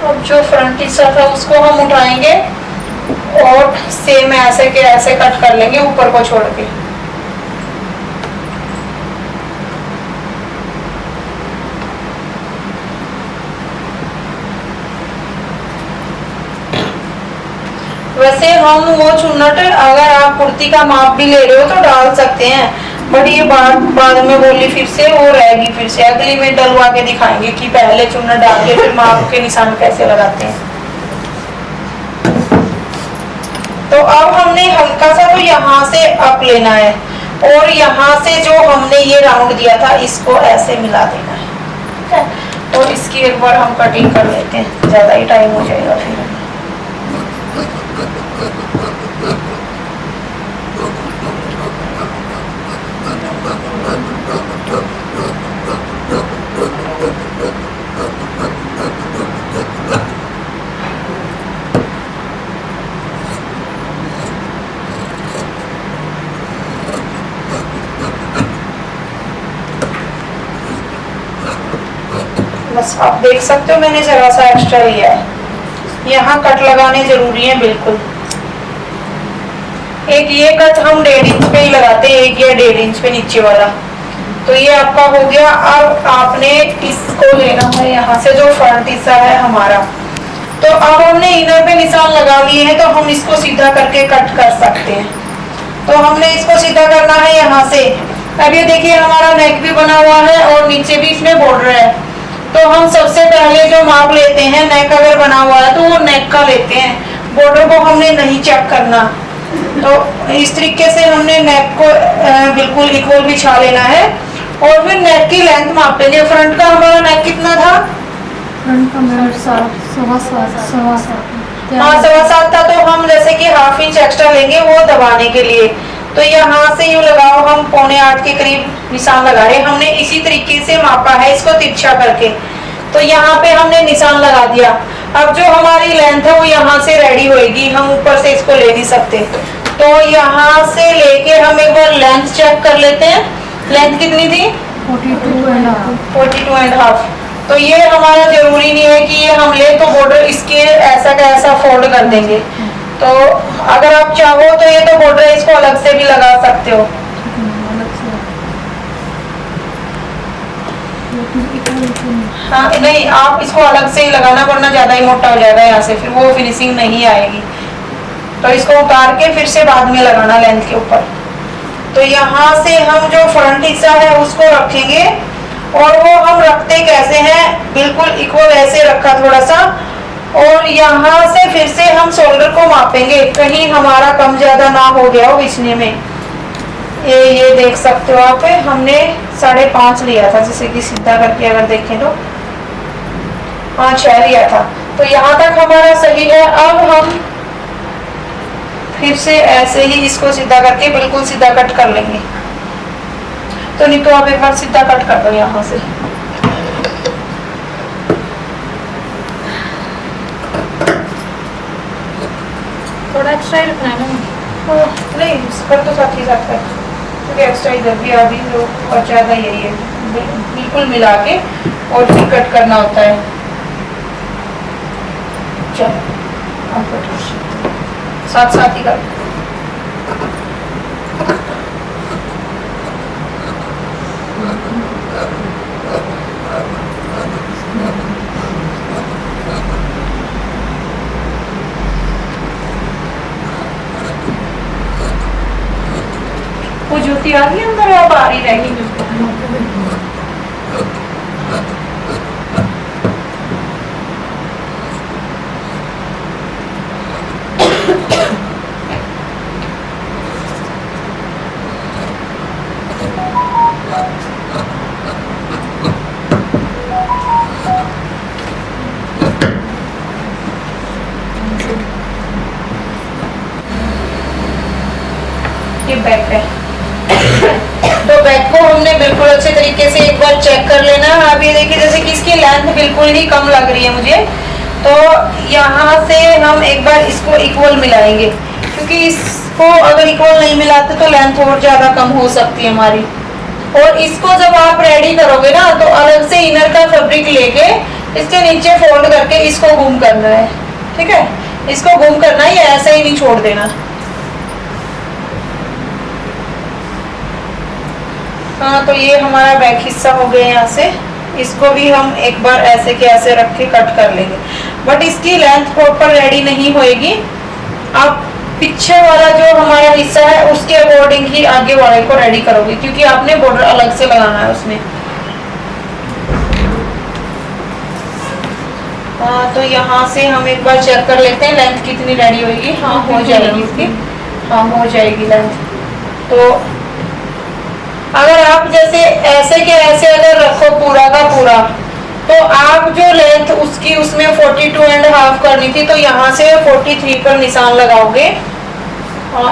अब जो फ्रंट हिस्सा था उसको हम उठाएंगे और सेम ऐसे के ऐसे कट कर लेंगे ऊपर को छोड़ के। वैसे हम वो चुन्नट अगर आप कुर्ती का माप भी ले रहे हो तो डाल सकते हैं, बट ये बाद में बोली फिर से वो रहेगी, फिर से अगली में डलवा के दिखाएंगे कि पहले चुन्नट डाल के फिर माप के निशान कैसे लगाते हैं। तो अब हमने हल्का सा तो यहाँ से अप लेना है और यहाँ से जो हमने ये राउंड दिया था इसको ऐसे मिला देना है, ठीक है। और इसकी एक बार हम कटिंग कर लेते हैं, ज्यादा ही टाइम हो जाएगा फिर। बस आप देख सकते हो मैंने जरा सा एक्स्ट्रा लिया है, यहाँ कट लगाने जरूरी है बिल्कुल। एक ये कट हम 1.5 इंच पे ही लगाते हैं, एक ये 1.5 इंच पे नीचे वाला। तो ये आपका हो गया। अब आपने इसको लेना है यहाँ से जो फ्रंट हिस्सा है हमारा। तो अब हमने इनर पे निशान लगा लिए हैं तो हम इसको सीधा करके कट कर सकते हैं। तो हमने इसको सीधा करना है यहाँ से। अब ये देखिए हमारा नेक भी बना हुआ है और नीचे भी इसमें बॉर्डर है। तो हम सबसे पहले जो माप लेते हैं, नेक अगर बना हुआ है तो वो नेक का लेते हैं, बॉर्डर को हमने नहीं चेक करना। तो इस तरीके से हमने नेक को बिल्कुल इक्वल बिछा लेना है और फिर नेक की लेंथ माप लेंगे। फ्रंट का हमारा नेक कितना था? फ्रंट का मेरा 7.25 हाँ 7.25 था। तो हम जैसे कि 1/2 इंच एक्स्ट्रा लेंगे वो दबाने के लिए। तो यहाँ से यूँ लगाओ, हम 7.25 के करीब निशान लगा रहे हैं। हमने इसी तरीके से मापा है इसको तिरछा करके। तो यहाँ पे हमने निशान लगा दिया। अब जो हमारी लेंथ है वो यहाँ से रेडी होएगी, हम ऊपर से इसको ले नहीं सकते। तो यहाँ से लेके हम एक बार लेंथ चेक कर लेते हैं। लेंथ कितनी थी? 42.5। तो ये हमारा जरूरी नहीं है कि ये हम ले तो बॉर्डर इसके ऐसा का ऐसा फोल्ड कर देंगे। तो अगर आप चाहो तो ये तो बॉर्डर इसको अलग से भी लगा सकते हो। हाँ नहीं, आप इसको अलग से ही लगाना वरना ज्यादा ही मोटा हो जाएगा यहाँ से, फिर वो फिनिशिंग नहीं आएगी। तो इसको उतार के फिर से बाद में लगाना लेंथ के ऊपर। तो यहाँ से हम जो फ्रंट हिस्सा है उसको रखेंगे और वो हम रखते कैसे हैं, बिल्कुल इक्वल ऐसे रखा थोड़ा सा। और यहाँ से फिर से हम शोल्डर को मापेंगे, कहीं हमारा कम ज्यादा ना हो गया हो बिछने में। ये देख सकते हो आप, हमने 5.5 लिया था, जैसे कि सीधा करके अगर देखें तो हाँ 6 लिया था। तो यहाँ तक हमारा सही है। अब हम फिर से ऐसे ही इसको सीधा करके बिल्कुल सीधा कट कर लेंगे। तो नहीं तो आप एक बार सीधा कट कर दो यहाँ से। थोड़ा एक्स्ट्रा ही रखना है ना? नहीं कर तो साथ ही साथ कर, क्योंकि एक्स्ट्रा इधर भी अभी जो बचा था यही है, बिल्कुल मिला के और फिर कट करना होता है। चलो अब कट साथ साथ ही कर। वो जूती आ गई अंदर या बाहर ही रह गई? बिल्कुल अच्छे तरीके से एक बार चेक कर लेना। आप ये देखिए जैसे कि इसकी लेंथ बिल्कुल ही कम लग रही है मुझे, तो यहाँ से हम एक बार इसको इक्वल मिलाएंगे, क्योंकि इसको अगर इक्वल नहीं मिलाते तो लेंथ और ज़्यादा कम हो सकती है हमारी। और इसको जब आप रेडी करोगे ना, तो अलग से इनर का फैब्रिक लेके इसके नीचे फोल्ड करके इसको गुम करना है। ठीक है, इसको गुम करना है, ऐसे ही नहीं छोड़ देना। हाँ, तो ये हमारा बैक हिस्सा हो गया यहाँ से। इसको भी हम एक बार ऐसे के ऐसे रख के कट कर लेंगे, बट इसकी लेंथ प्रॉपर रेडी नहीं होएगी। आप पीछे वाला जो हमारा हिस्सा है उसके अकॉर्डिंग ही आगे वाले को रेडी करोगे, क्योंकि आपने बॉर्डर अलग से लगाना है उसमें। हाँ, तो यहाँ से हम एक बार चेक कर लेते हैं लेंथ कितनी रेडी होगी। हाँ, हो जाएगी इसकी, हाँ हो जाएगी लेंथ। तो अगर आप जैसे ऐसे के ऐसे अगर रखो पूरा का पूरा, तो आप जो लेंथ उसकी उसमें 42.5 करनी थी, तो यहाँ से 43 पर निशान लगाओगे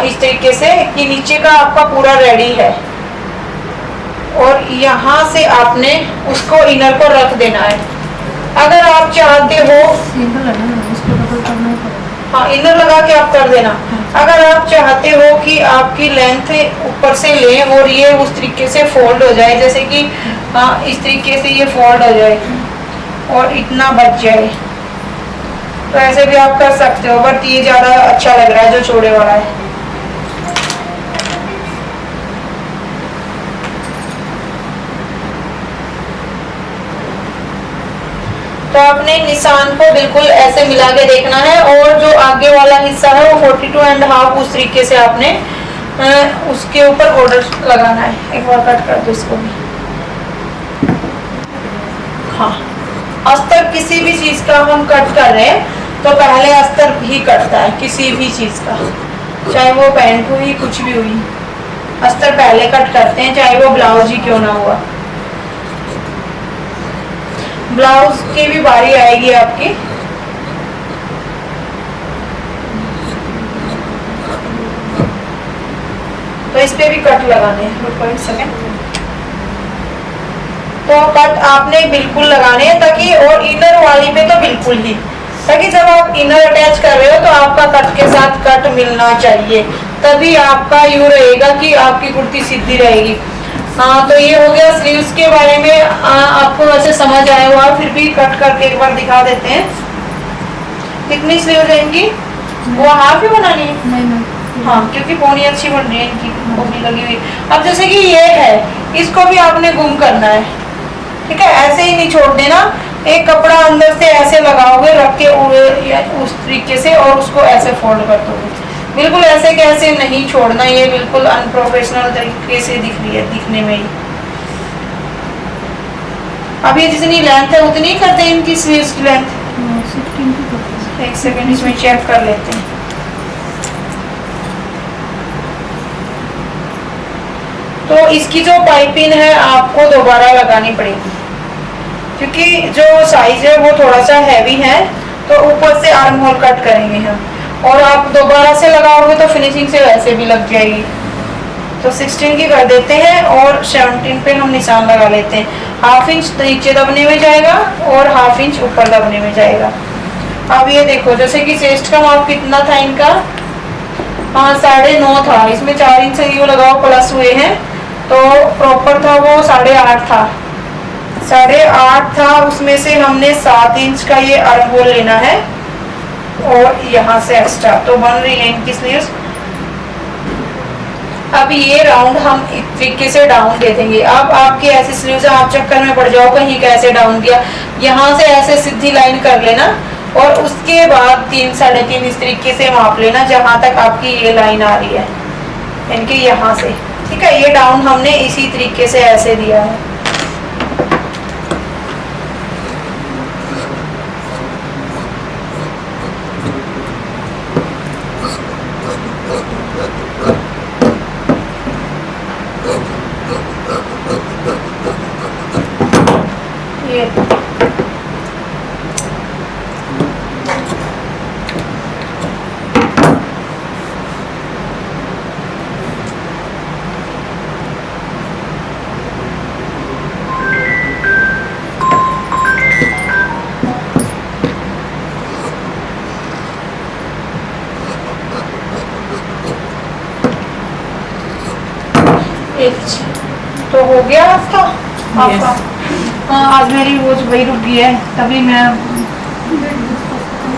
इस तरीके से कि नीचे का आपका पूरा रेडी है। और यहाँ से आपने उसको इनर को रख देना है। अगर आप चाहते हो, सिंपल है ना, इसको डबल करना ही पड़ेगा। हाँ, इनर लगा के आप कर देना। अगर आप चाहते हो कि आपकी लेंथ ऊपर से ले और ये उस तरीके से फोल्ड हो जाए, जैसे कि इस तरीके से ये फोल्ड हो जाए और इतना बच जाए, तो ऐसे भी आप कर सकते हो, बट ये ज्यादा अच्छा लग रहा है जो चौड़े वाला है। तो आपने निशान को बिल्कुल ऐसे मिला के देखना है, और जो आगे वाला हिस्सा है वो 42.5 उस तरीके से आपने उसके ऊपर बॉर्डर लगाना है। एक बार कट कर दो इसको भी। हाँ, अस्तर किसी भी चीज का हम कट कर रहे हैं तो पहले अस्तर ही कटता है, किसी भी चीज का, चाहे वो पैंट हुई कुछ भी हुई, अस्तर पहले कट करते हैं, चाहे वो ब्लाउज ही क्यों ना हुआ। ब्लाउज की भी बारी आएगी आपकी। तो इस पे भी कट लगाने हैं, रुको एक सेकंड। तो कट आपने बिल्कुल लगाने हैं, ताकि, और इनर वाली पे तो बिल्कुल ही, ताकि जब आप इनर अटैच कर रहे हो तो आपका कट के साथ कट मिलना चाहिए, तभी आपका यूं रहेगा कि आपकी कुर्ती सीधी रहेगी। हाँ, तो ये हो गया स्लीव्स के बारे में। आपको वैसे समझ आया हुआ, फिर भी कट करके एक बार दिखा देते हैं। कितनी स्लीव है इनकी? वो हाफ ही बनानी है? नहीं, हाँ, क्योंकि पौनी अच्छी बन रही है इनकी, पौनी लगी हुई। अब जैसे कि ये है, इसको भी आपने गुम करना है। ठीक है, ऐसे ही नहीं छोड़ देना। एक कपड़ा अंदर से ऐसे लगाओगे रख के उस तरीके से, और उसको ऐसे फोल्ड कर दोगे। बिल्कुल ऐसे कैसे नहीं छोड़ना, ये बिल्कुल अनप्रोफेशनल तरीके से दिख रही है दिखने में ही। अब ये जितनी लेंथ है उतनी करते हैं इनकी स्लीव्स की लेंथ। 16 की करते हैं। एक सेकंड, इसमें चेक कर लेते हैं। तो इसकी जो पाइपिंग है आपको दोबारा लगानी पड़ेगी, क्योंकि जो साइज है वो थोड़ा सा हैवी है, तो ऊपर से आर्म होल कट करेंगे हम, और आप दोबारा से लगाओगे तो फिनिशिंग से वैसे भी लग जाएगी। तो 16 की कर देते हैं और 17 पे हम निशान लगा लेते हैं। हाफ इंच नीचे दबने में जाएगा और हाफ इंच ऊपर दबने में जाएगा। अब ये देखो, जैसे कि चेस्ट का माप कितना था इनका? हाँ, 9.5 था। इसमें 4 इंच यूँ लगाओ प्लस हुए हैं, तो प्रॉपर था वो 8.5 था। 8.5 था, उसमें से हमने 7 इंच का ये आर्म होल लेना है, और यहाँ से एक्स्ट्रा, तो बन रही है इनकी स्लीव्स। अब ये राउंड हम इस तरीके से डाउन दे देंगे। अब आपकी ऐसी स्लीव्स है, आप चक्कर में पड़ जाओ कहीं कैसे डाउन दिया, यहाँ से ऐसे सीधी लाइन कर लेना, और उसके बाद 3 साढ़े 3 इस तरीके से माप लेना, जहाँ तक आपकी ये लाइन आ रही है इनकी यहाँ से। ठीक है, ये डाउन हमने इसी तरीके से ऐसे दिया है। ये तो हो गया आपका आपका हाँ आज मेरी वो वही रुक गई है तभी मैं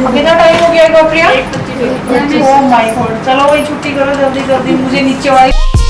अभी ना टाइम हो गया है प्रिया ओह माय गॉड चलो वही छुट्टी करो जल्दी जल्दी मुझे नीचे वाली